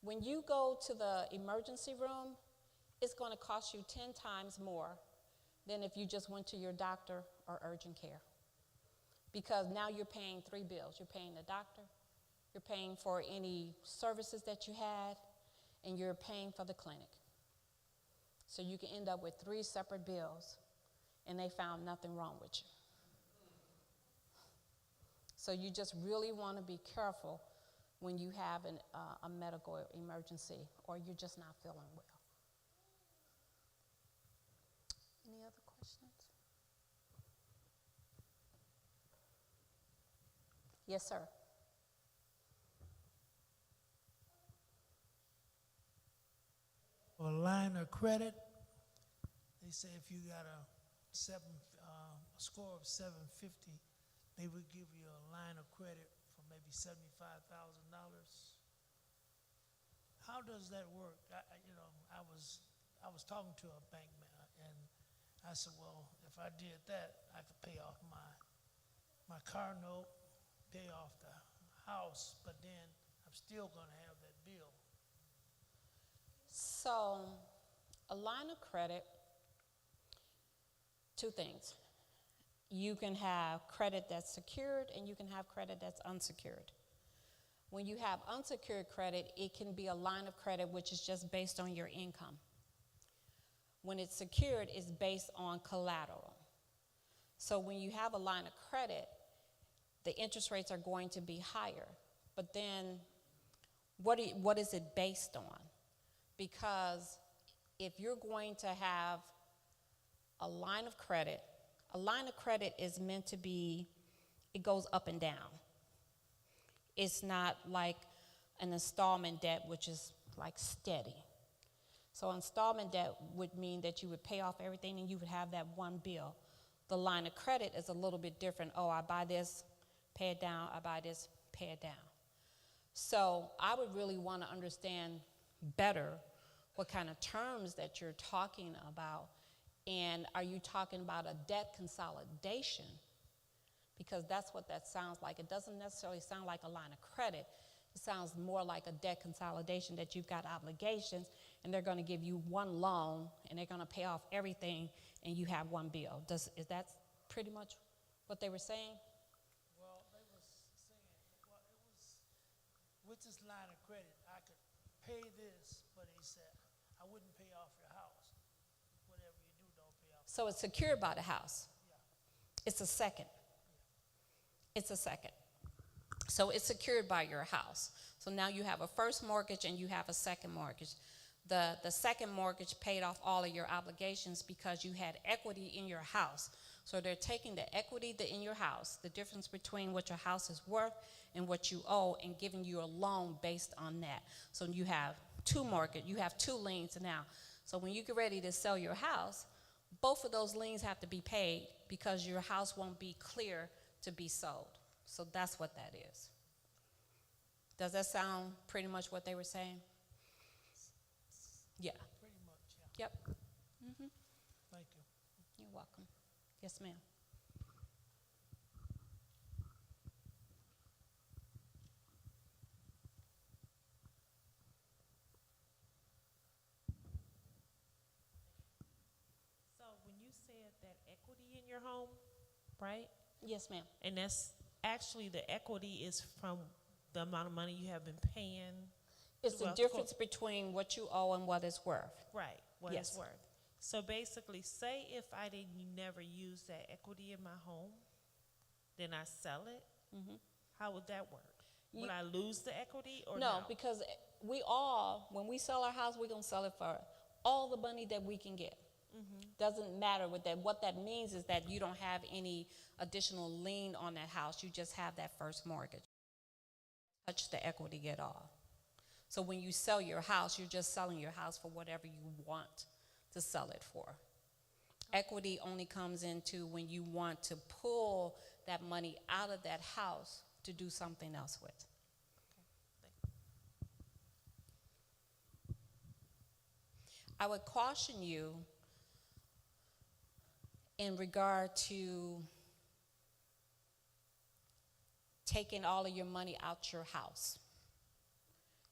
when you go to the emergency room, it's going to cost you 10 times more than if you just went to your doctor or urgent care. Because now you're paying 3 bills. You're paying the doctor, you're paying for any services that you had, and you're paying for the clinic. So you can end up with 3 separate bills, and they found nothing wrong with you. So you just really want to be careful when you have a medical emergency or you're just not feeling well. Any other questions? Yes, sir. A line of credit, they say if you got a score of 750, they would give you a line of credit for maybe $75,000. How does that work? I was talking to a bank man, and I said, well, if I did that, I could pay off my car note, pay off the house, but then I'm still going to have that bill. So a line of credit, 2 things. You can have credit that's secured and you can have credit that's unsecured. When you have unsecured credit, it can be a line of credit which is just based on your income. When it's secured, it's based on collateral. So when you have a line of credit, the interest rates are going to be higher. But then what is it based on? Because if you're going to have a line of credit is meant to be, it goes up and down. It's not like an installment debt, which is like steady. So installment debt would mean that you would pay off everything and you would have that one bill. The line of credit is a little bit different. Oh, I buy this, pay it down. I buy this, pay it down. So I would really want to understand better what kind of terms that you're talking about. And are you talking about a debt consolidation? Because that's what that sounds like. It doesn't necessarily sound like a line of credit. It sounds more like a debt consolidation, that you've got obligations and they're going to give you one loan and they're going to pay off everything and you have one bill. Is that pretty much what they were saying? Well, they was saying, well, it was, with this line of credit, I could pay this, but he said, I wouldn't pay off your house. Whatever you do, don't pay off. So it's secured by the house. Yeah. It's a second. It's a second. So it's secured by your house. So now you have a first mortgage and you have a second mortgage. The second mortgage paid off all of your obligations because you had equity in your house. So they're taking the equity in your house, the difference between what your house is worth and what you owe, and giving you a loan based on that. So you have two liens now. So when you get ready to sell your house, both of those liens have to be paid because your house won't be clear to be sold. So that's what that is. Does that sound pretty much what they were saying? Yeah. Pretty much, yeah. Yep. Thank you. You're welcome. Yes, ma'am. So when you said that equity in your home, right? Yes, ma'am. And that's actually, the equity is from the amount of money you have been paying. It's the Well, difference between what you owe and what it's worth. Right, what Yes. it's worth. So basically, say if I didn't never use that equity in my home, then I sell it, how would that work? Would You- I lose the equity or No, no? because when we sell our house, we're going to sell it for all the money that we can get. Doesn't matter with that. What that means is that you don't have any additional lien on that house. You just have that first mortgage. Touch the equity at all. So when you sell your house, you're just selling your house for whatever you want to sell it for. Equity only comes into when you want to pull that money out of that house to do something else with. I would caution you in regard to taking all of your money out your house.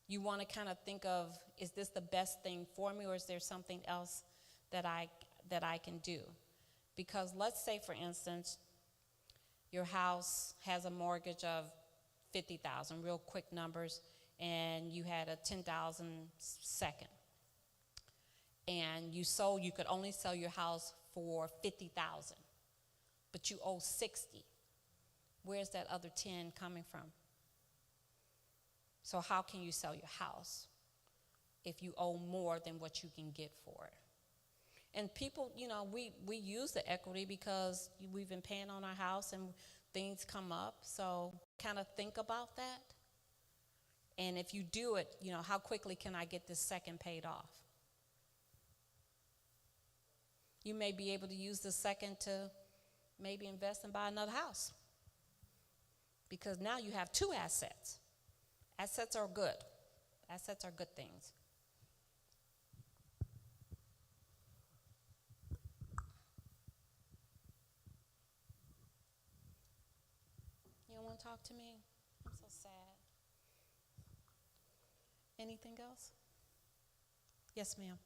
You want to kind of think of, is this the best thing for me, or is there something else that I can do? Because let's say, for instance, your house has a mortgage of $50,000, real quick numbers, and you had a $10,000 second. And you could only sell your house for $50,000, but you owe $60,000. Where's that other $10,000 coming from? So how can you sell your house if you owe more than what you can get for it? And people, we use the equity because we've been paying on our house and things come up. So kind of think about that. And if you do it, how quickly can I get this second paid off? You may be able to use the second to maybe invest and buy another house. Because now you have two assets. Assets are good. Assets are good things. You don't want to talk to me? I'm so sad. Anything else? Yes, ma'am.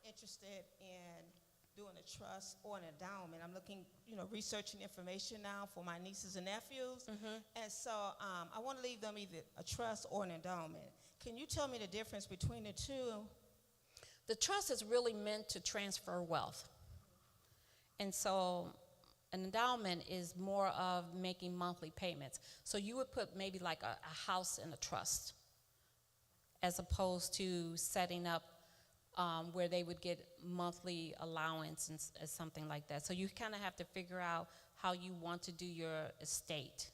Interested in doing a trust or an endowment. I'm looking, researching information now for my nieces and nephews. And so I want to leave them either a trust or an endowment. Can you tell me the difference between the two? The trust is really meant to transfer wealth. And so an endowment is more of making monthly payments. So you would put maybe like a house in a trust as opposed to setting up where they would get monthly allowance and something like that. So you kind of have to figure out how you want to do your estate.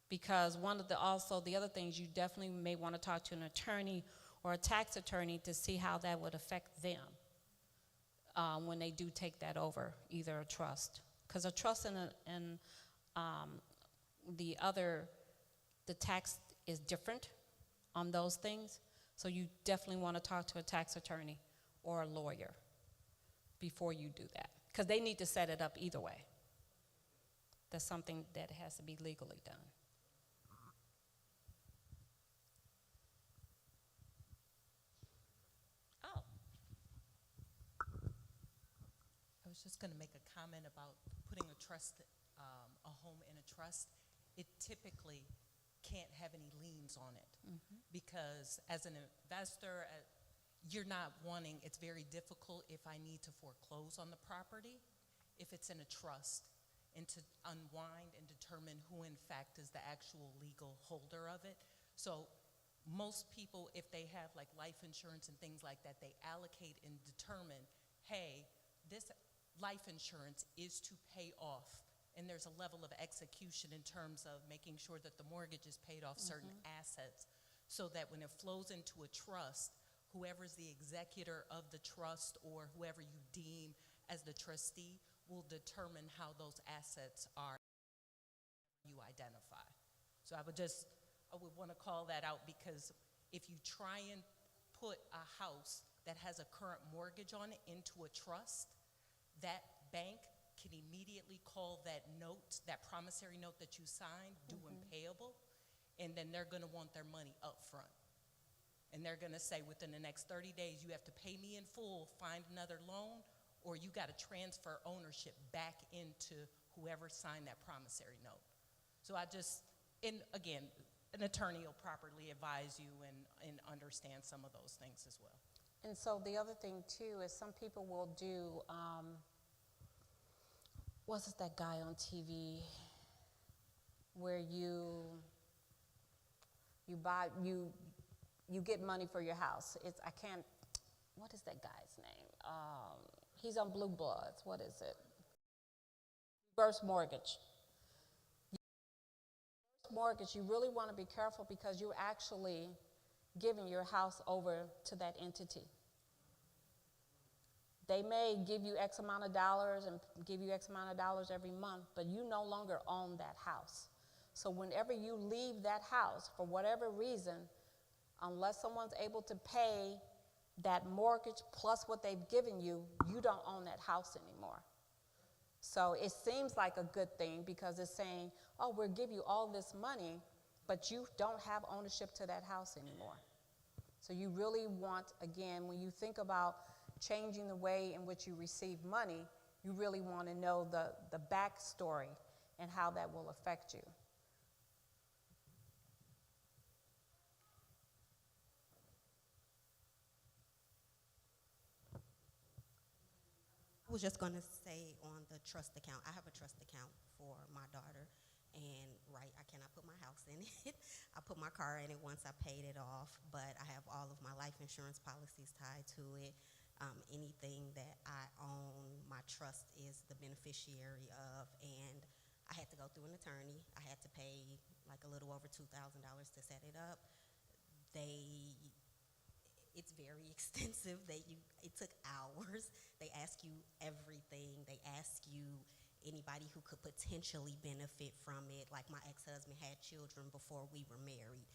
Because the other things, you definitely may want to talk to an attorney or a tax attorney to see how that would affect them when they do take that over, either a trust. Because a trust and the tax is different on those things. So you definitely want to talk to a tax attorney or a lawyer before you do that. Because they need to set it up either way. That's something that has to be legally done. Oh. I was just going to make a comment about putting a home in a trust. It typically can't have any liens on it because as an investor, you're not wanting, it's very difficult if I need to foreclose on the property, if it's in a trust, and to unwind and determine who in fact is the actual legal holder of it. So most people, if they have like life insurance and things like that, they allocate and determine, hey, this life insurance is to pay off. And there's a level of execution in terms of making sure that the mortgage is paid off certain assets, so that when it flows into a trust, whoever's the executor of the trust or whoever you deem as the trustee will determine how those assets are you identify. So I would want to call that out, because if you try and put a house that has a current mortgage on it into a trust, that bank can immediately call that note, that promissory note that you signed, due and payable, and then they're going to want their money up front. And they're going to say within the next 30 days, you have to pay me in full, find another loan, or you got to transfer ownership back into whoever signed that promissory note. So again, an attorney will properly advise you and understand some of those things as well. And so the other thing too is some people will do, what's that guy on TV where you get money for your house? What is that guy's name? He's on Blue Bloods. What is it? Reverse mortgage. Mortgage, you really want to be careful because you're actually giving your house over to that entity. They may give you X amount of dollars and give you X amount of dollars every month, but you no longer own that house. So whenever you leave that house, for whatever reason, unless someone's able to pay that mortgage plus what they've given you, you don't own that house anymore. So it seems like a good thing because it's saying, oh, we'll give you all this money, but you don't have ownership to that house anymore. So you really want, again, when you think about changing the way in which you receive money, you really want to know the backstory and how that will affect you. I was just going to say on the trust account, I have a trust account for my daughter, and I cannot put my house in it. I put my car in it once I paid it off, but I have all of my life insurance policies tied to it. Anything that I own, my trust is the beneficiary of, and I had to go through an attorney. I had to pay like a little over $2,000 to set it up. It's very extensive. It took hours. They ask you everything. They ask you anybody who could potentially benefit from it. Like my ex-husband had children before we were married.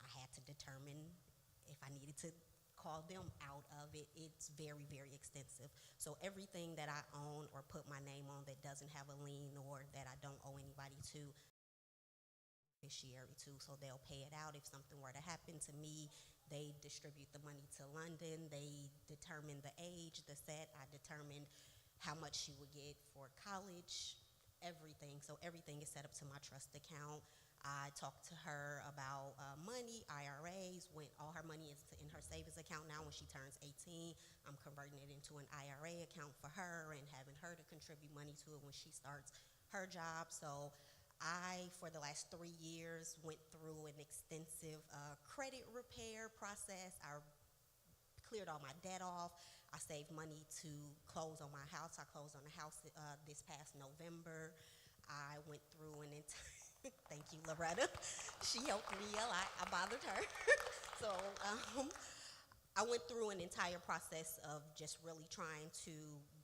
I had to determine if I needed to call them out of it. It's very, very extensive. So everything that I own or put my name on that doesn't have a lien or that I don't owe anybody to, beneficiary to, so they'll pay it out if something were to happen to me. They distribute the money to London. They determine the age, the set. I determined how much she would get for college, everything. So everything is set up to my trust account. I talked to her about money, IRAs, when all her money is in her savings account now. When she turns 18, I'm converting it into an IRA account for her and having her to contribute money to it when she starts her job. So I, for the last 3 years, went through an extensive credit repair process. I cleared all my debt off. I saved money to close on my house. I closed on the house this past November. I went through an entire thank you, Loretta. She helped me a lot. I bothered her. So I went through an entire process of just really trying to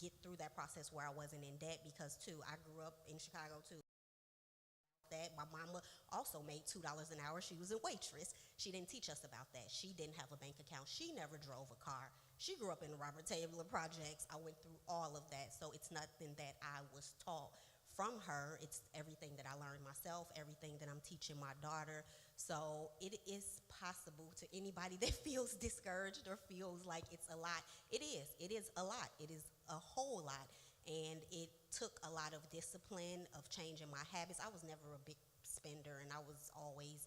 get through that process where I wasn't in debt because, too, I grew up in Chicago, too. That my mama also made $2 an hour. She was a waitress. She didn't teach us about that. She didn't have a bank account. She never drove a car. She grew up in the Robert Taylor Projects. I went through all of that. So it's nothing that I was taught from her. It's everything that I learned myself, everything that I'm teaching my daughter. So it is possible to anybody that feels discouraged or feels like it's a lot. It is a lot. It is a whole lot. And it took a lot of discipline of changing my habits. I was never a big spender, and I was always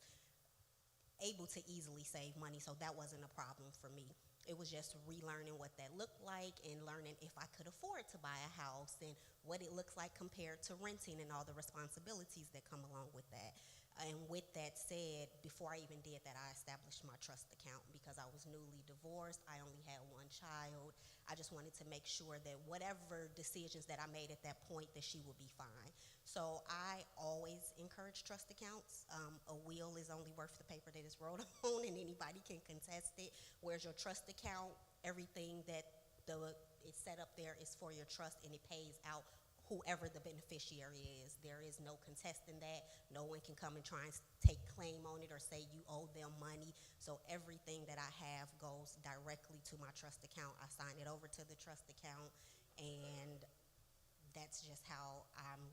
able to easily save money, so that wasn't a problem for me. It was just relearning what that looked like and learning if I could afford to buy a house and what it looks like compared to renting and all the responsibilities that come along with that. And with that said, before I even did that, I established my trust account because I was newly divorced. I only had one child. I just wanted to make sure that whatever decisions that I made at that point, that she would be fine. So I always encourage trust accounts. A will is only worth the paper that it's wrote on, and anybody can contest it. Whereas your trust account, everything that is set up there is for your trust, and it pays out whoever the beneficiary is. There is no contesting that. No one can come and try and take claim on it or say you owe them money. So everything that I have goes directly to my trust account. I sign it over to the trust account, and that's just how I'm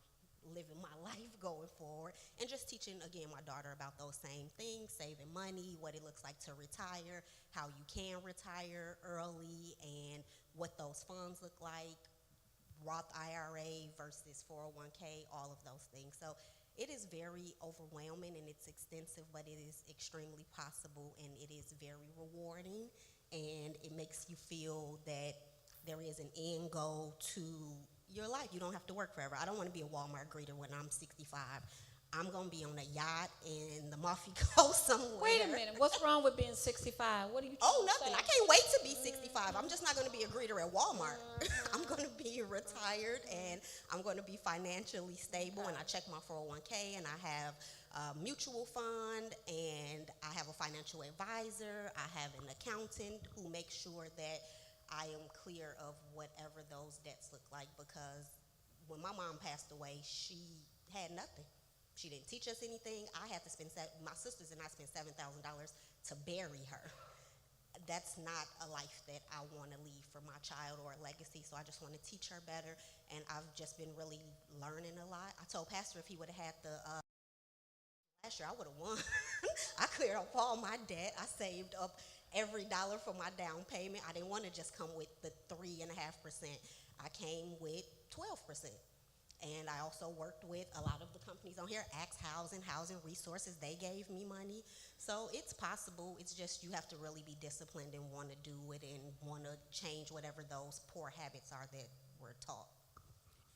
living my life going forward. And just teaching, again, my daughter about those same things, saving money, what it looks like to retire, how you can retire early, and what those funds look like, Roth IRA versus 401k, all of those things. So it is very overwhelming and it's extensive, but it is extremely possible and it is very rewarding, and it makes you feel that there is an end goal to your life. You don't have to work forever. I don't want to be a Walmart greeter when I'm 65. I'm going to be on a yacht in the Amalfi Coast somewhere. Wait a minute. What's wrong with being 65? What are you trying Oh, to nothing. say? I can't wait to be 65. I'm just not going to be a greeter at Walmart. I'm going to be retired, and I'm going to be financially stable, and I check my 401k, and I have a mutual fund, and I have a financial advisor. I have an accountant who makes sure that I am clear of whatever those debts look like, because when my mom passed away, she had nothing. She didn't teach us anything. I had to spend, my sisters and I spent $7,000 to bury her. That's not a life that I want to leave for my child or a legacy, so I just want to teach her better, and I've just been really learning a lot. I told Pastor if he would have had the last year, I would have won. I cleared up all my debt. I saved up every dollar for my down payment. I didn't want to just come with the 3.5%. I came with 12%. And I also worked with a lot of the companies on here, Axe Housing, Housing Resources. They gave me money. So it's possible. It's just you have to really be disciplined and want to do it and want to change whatever those poor habits are that we're taught.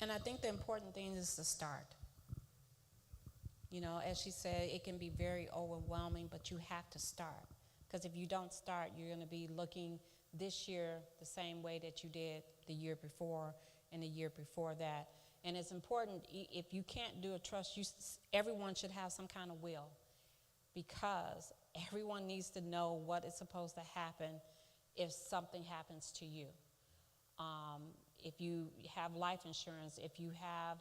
And I think the important thing is to start. You know, as she said, it can be very overwhelming, but you have to start. Because if you don't start, you're going to be looking this year the same way that you did the year before and the year before that. And it's important, if you can't do a trust, everyone should have some kind of will, because everyone needs to know what is supposed to happen if something happens to you. If you have life insurance, if you have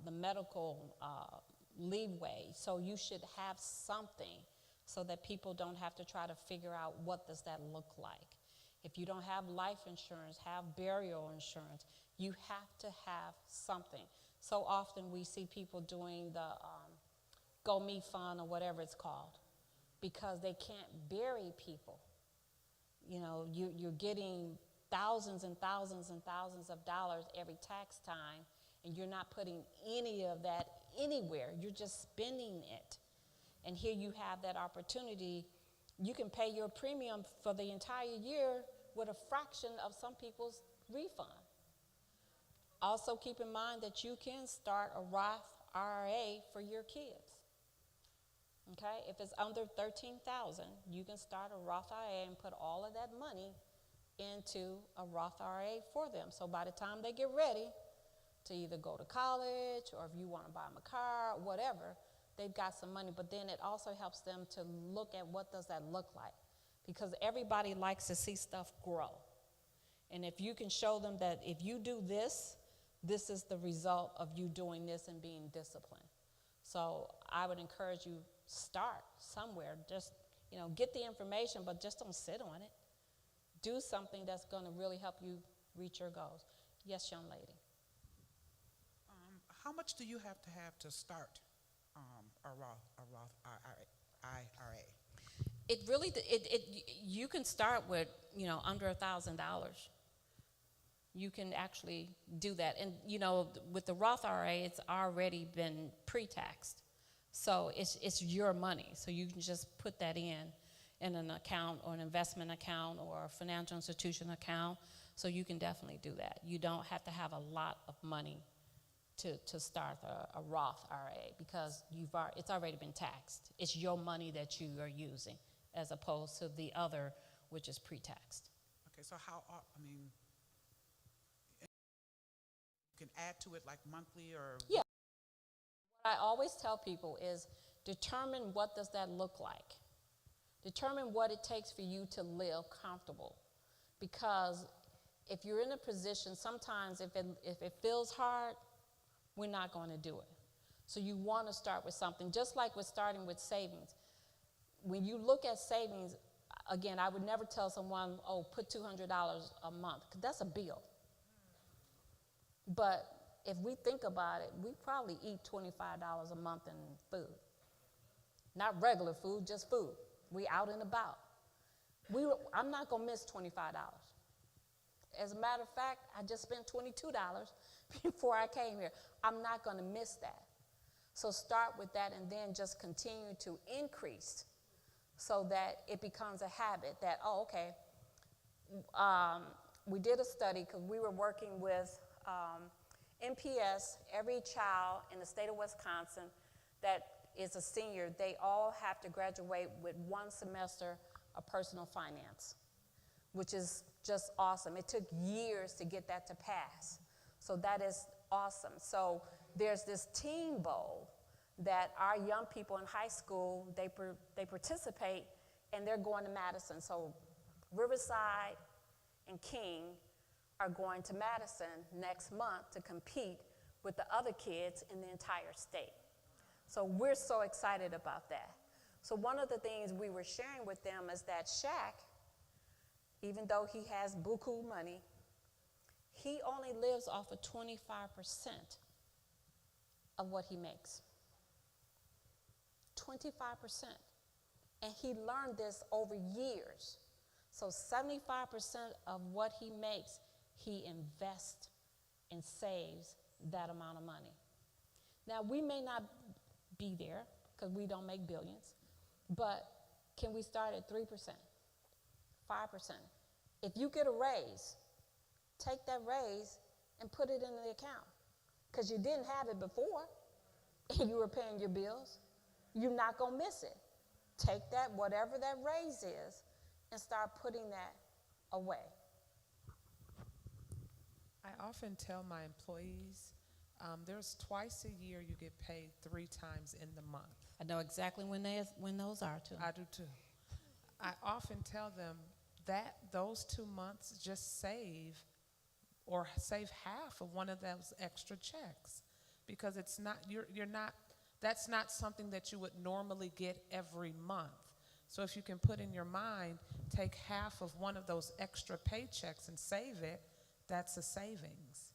the medical leeway, so you should have something so that people don't have to try to figure out what does that look like. If you don't have life insurance, have burial insurance. You have to have something. So often we see people doing the GoMe Fund or whatever it's called. because they can't bury people. You know, you're getting thousands and thousands and thousands of dollars every tax time, and you're not putting any of that anywhere. You're just spending it. And here you have that opportunity. You can pay your premium for the entire year with a fraction of some people's refund. Also keep in mind that you can start a Roth IRA for your kids. Okay, if it's under $13,000, you can start a Roth IRA and put all of that money into a Roth IRA for them. So by the time they get ready to either go to college, or if you want to buy them a car, whatever, they've got some money. But then it also helps them to look at what does that look like, because everybody likes to see stuff grow. And if you can show them that if you do this, this is the result of you doing this and being disciplined. So I would encourage you, start somewhere. Just, get the information, but just don't sit on it. Do something that's going to really help you reach your goals. Yes, young lady. How much do you have to start a Roth IRA? It really, you can start with, under $1,000. You can actually do that. And, with the Roth IRA, it's already been pre-taxed. So it's your money. So you can just put that in an account or an investment account or a financial institution account. So you can definitely do that. You don't have to have a lot of money to start a Roth IRA, because it's already been taxed. It's your money that you are using, as opposed to the other, which is pre-taxed. Okay, so you can add to it like monthly or? Yeah. What I always tell people is determine what does that look like. Determine what it takes for you to live comfortable. Because if you're in a position, sometimes if it feels hard, we're not going to do it. So you want to start with something, just like with starting with savings. When you look at savings, again, I would never tell someone, oh, put $200 a month, because that's a bill. But if we think about it, we probably eat $25 a month in food. Not regular food, just food. We out and about. I'm not going to miss $25. As a matter of fact, I just spent $22 before I came here. I'm not going to miss that. So start with that and then just continue to increase so that it becomes a habit that, oh, okay. We did a study because we were working with NPS. Every child in the state of Wisconsin that is a senior, they all have to graduate with one semester of personal finance, which is just awesome. It took years to get that to pass. So that is awesome. So there's this teen bowl that our young people in high school, they participate, and they're going to Madison. So Riverside and King are going to Madison next month to compete with the other kids in the entire state. So we're so excited about that. So one of the things we were sharing with them is that Shaq, even though he has buku money, he only lives off of 25% of what he makes. 25%. And he learned this over years. So 75% of what he makes, he invests and saves that amount of money. Now, we may not be there because we don't make billions, but can we start at 3%, 5%? If you get a raise, take that raise and put it in the account, because you didn't have it before and you were paying your bills. You're not going to miss it. Take that, whatever that raise is, and start putting that away. I often tell my employees, there's twice a year you get paid 3 times in the month. I know exactly when those are, too. I do too. I often tell them that those 2 months just save half of one of those extra checks, because it's not, that's not something that you would normally get every month. So if you can put in your mind, take half of one of those extra paychecks and save it, that's a savings.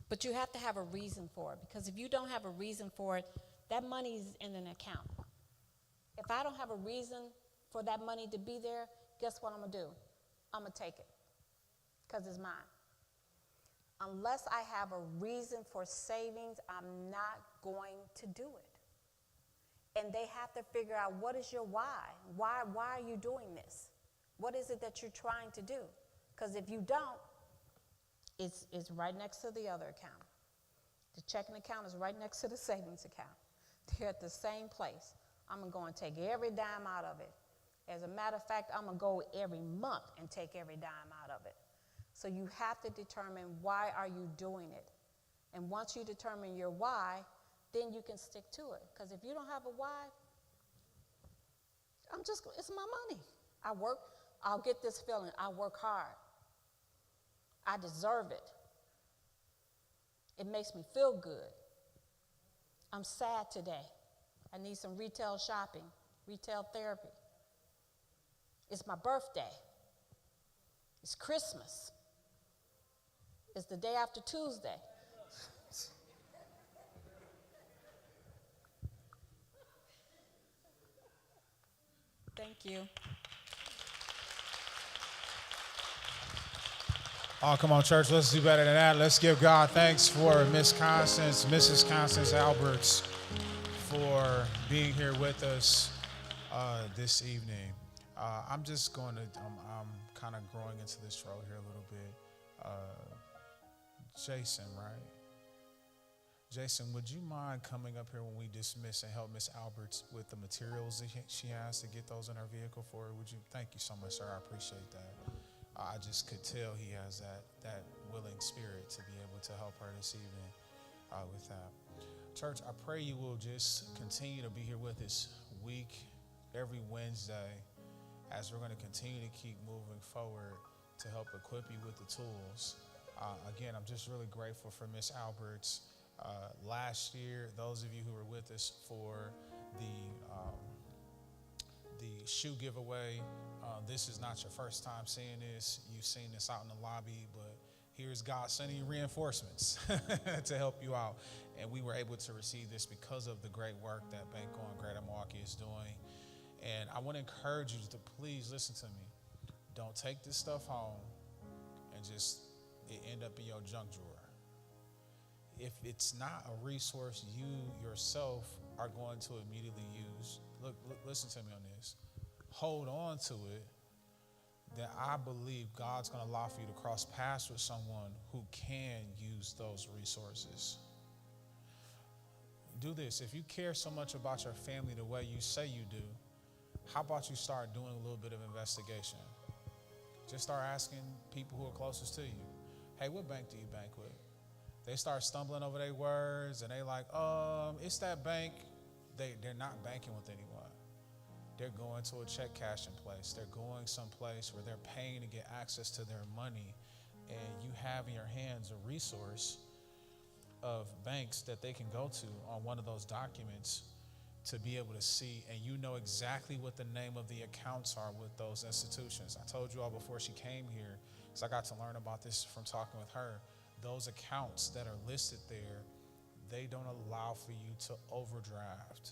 But you have to have a reason for it, because if you don't have a reason for it, that money's in an account. If I don't have a reason for that money to be there, guess what I'm going to do? I'm going to take it because it's mine. Unless I have a reason for savings, I'm not going to do it. And they have to figure out, what is your why? Why are you doing this? What is it that you're trying to do? Because if you don't, it's right next to the other account. The checking account is right next to the savings account. They're at the same place. I'm going to go and take every dime out of it. As a matter of fact, I'm going to go every month and take every dime out of it. So you have to determine, why are you doing it? And once you determine your why, then you can stick to it. Because if you don't have a why, it's my money. I work, I'll get this feeling, I work hard. I deserve it. It makes me feel good. I'm sad today. I need some retail shopping, retail therapy. It's my birthday. It's Christmas. It's the day after Tuesday. Thank you. Oh, come on, church. Let's do better than that. Let's give God thanks for Mrs. Constance Alberts, for being here with us this evening. I'm just going to, I'm kind of growing into this role here a little bit. Jason, right? Jason, would you mind coming up here when we dismiss and help Miss Alberts with the materials that she has to get those in her vehicle for her? Would you? Thank you so much, sir. I appreciate that. I just could tell he has that willing spirit to be able to help her this evening with that. Church, I pray you will just continue to be here with us week, every Wednesday, as we're going to continue to keep moving forward to help equip you with the tools. Again, I'm just really grateful for Miss Alberts. Last year, those of you who were with us for the shoe giveaway, this is not your first time seeing this. You've seen this out in the lobby, but here's God sending you reinforcements to help you out. And we were able to receive this because of the great work that Banco and Greater Milwaukee is doing. And I want to encourage you to please listen to me. Don't take this stuff home and just it end up in your junk drawer. If it's not a resource you yourself are going to immediately use, look, listen to me on this. Hold on to it. Then I believe God's going to allow for you to cross paths with someone who can use those resources. Do this. If you care so much about your family the way you say you do, how about you start doing a little bit of investigation? Just start asking people who are closest to you, hey, what bank do you bank with? They start stumbling over their words and they like, it's that bank. They're not banking with anyone. They're going to a check cashing place. They're going someplace where they're paying to get access to their money, and you have in your hands a resource of banks that they can go to on one of those documents to be able to see, and you know exactly what the name of the accounts are with those institutions. I told you all before she came here, because I got to learn about this from talking with her. Those accounts that are listed there, they don't allow for you to overdraft.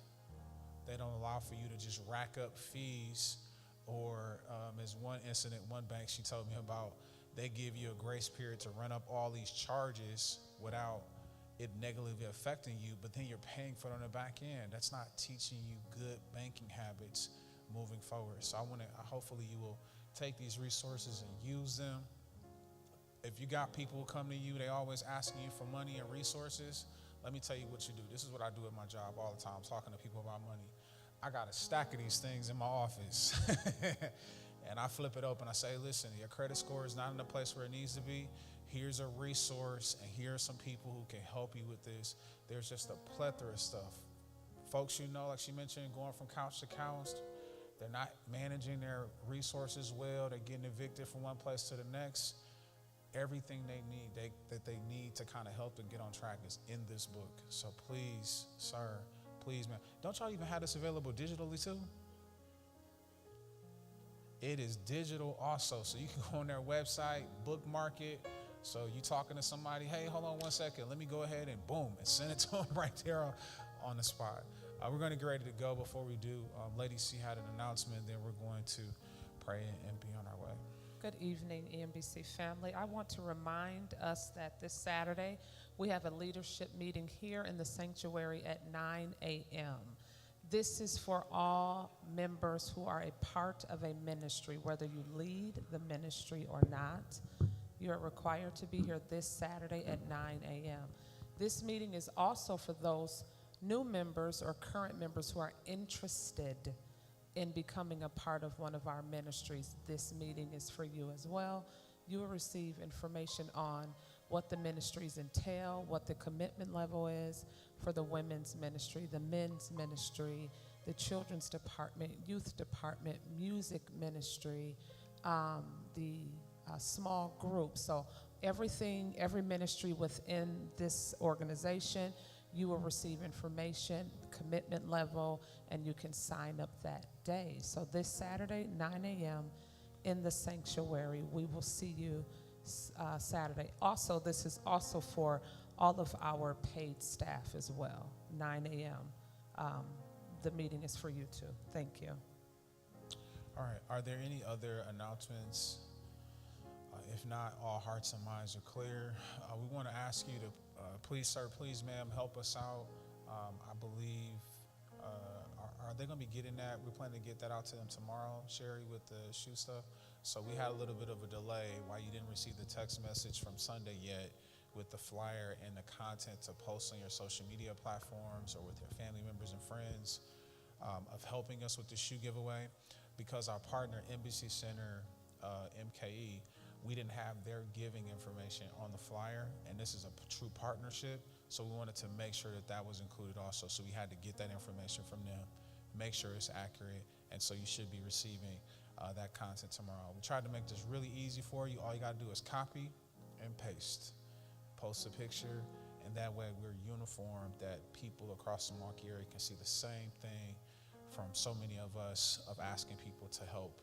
They don't allow for you to just rack up fees, or as one incident, one bank she told me about, they give you a grace period to run up all these charges without it negatively affecting you, but then you're paying for it on the back end. That's not teaching you good banking habits moving forward. So hopefully you will take these resources and use them. If you got people who come to you, they always asking you for money and resources, let me tell you what you do. This is what I do at my job all the time, talking to people about money. I got a stack of these things in my office. And I flip it open. I say, listen, your credit score is not in the place where it needs to be. Here's a resource, and here are some people who can help you with this. There's just a plethora of stuff. Folks, you know, like she mentioned, going from couch to couch, they're not managing their resources well. They're getting evicted from one place to the next. Everything they need, that they need to kind of help them get on track is in this book. So please, sir, please, man. Don't y'all even have this available digitally too? It is digital also. So you can go on their website, bookmark it. So you talking to somebody, hey, hold on one second. Let me go ahead and boom, and send it to them right there on the spot. We're going to get ready to go. Before we do, Lady C had an announcement, then we're going to pray and be on our way. Good evening, EMBC family. I want to remind us that this Saturday we have a leadership meeting here in the sanctuary at 9 a.m. This is for all members who are a part of a ministry, whether you lead the ministry or not. You are required to be here this Saturday at 9 a.m. This meeting is also for those new members or current members who are interested in becoming a part of one of our ministries. This meeting is for you as well. You will receive information on what the ministries entail, what the commitment level is for the women's ministry, the men's ministry, the children's department, youth department, music ministry, the small group. So everything, every ministry within this organization, you will receive information, commitment level, and you can sign up that day. So this Saturday, 9 a.m. in the sanctuary, we will see you Saturday. Also, this is also for all of our paid staff as well, 9 a.m. The meeting is for you too. Thank you. All right, are there any other announcements? If not, all hearts and minds are clear. We want to ask you to please, sir, please, ma'am, help us out. I believe, are they going to be getting that? We're planning to get that out to them tomorrow, Sherry, with the shoe stuff. So we had a little bit of a delay why you didn't receive the text message from Sunday yet with the flyer and the content to post on your social media platforms or with your family members and friends of helping us with the shoe giveaway. Because our partner, Embassy Center, MKE, we didn't have their giving information on the flyer, and this is a true partnership, so we wanted to make sure that that was included also. So we had to get that information from them, make sure it's accurate, and so you should be receiving that content tomorrow. We tried to make this really easy for you. All you got to do is copy and paste. Post a picture, and that way we're uniform, that people across the Milwaukee area can see the same thing from so many of us of asking people to help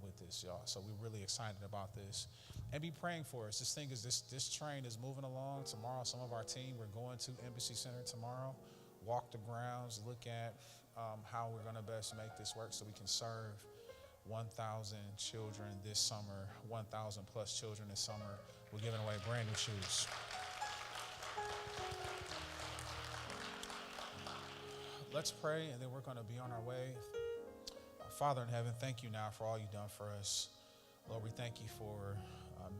with this, y'all. So we're really excited about this, and be praying for us. This thing is this train is moving along. Tomorrow, some of our team, we're going to Embassy Center tomorrow, walk the grounds, look at how we're going to best make this work so we can serve 1,000 children this summer, 1,000 plus children this summer. We're giving away brand new shoes. Let's pray, and then we're going to be on our way. Father in heaven, thank you now for all you've done for us. Lord, we thank you for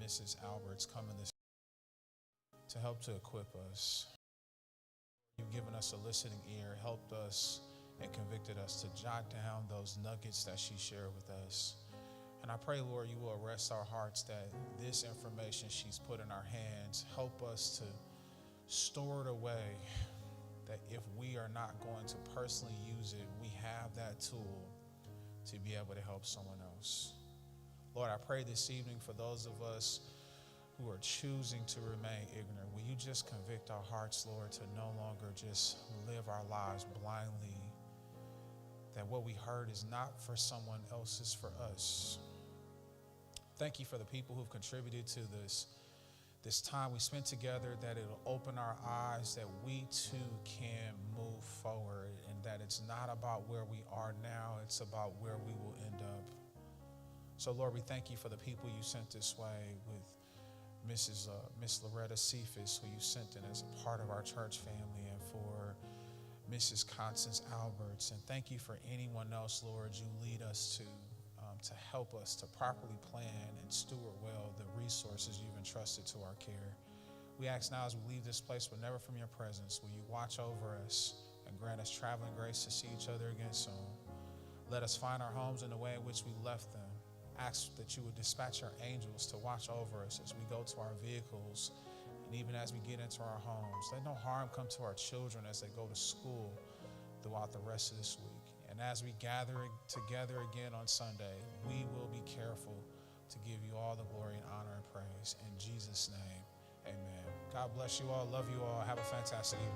Mrs. Alberts coming this to help to equip us. You've given us a listening ear, helped us and convicted us to jot down those nuggets that she shared with us. And I pray, Lord, you will arrest our hearts that this information she's put in our hands, help us to store it away, that if we are not going to personally use it, we have that tool to be able to help someone else. Lord, I pray this evening for those of us who are choosing to remain ignorant, will you just convict our hearts, Lord, to no longer just live our lives blindly, that what we heard is not for someone else, it's for us. Thank you for the people who've contributed to this time we spent together, that it'll open our eyes, that we too can move forward, and that it's not about where we are now, it's about where we will end up. So Lord, we thank you for the people you sent this way, with Miss Loretta Cephas, who you sent in as a part of our church family, and for Mrs. Constance Alberts. And thank you for anyone else, Lord, you lead us to help us to properly plan and steward well the resources you've entrusted to our care. We ask now as we leave this place, but never from your presence, will you watch over us and grant us traveling grace to see each other again soon. Let us find our homes in the way in which we left them. Ask that you would dispatch your angels to watch over us as we go to our vehicles and even as we get into our homes. Let no harm come to our children as they go to school throughout the rest of this week. And as we gather together again on Sunday, we will be careful to give you all the glory and honor and praise. In Jesus' name, amen. God bless you all. Love you all. Have a fantastic evening.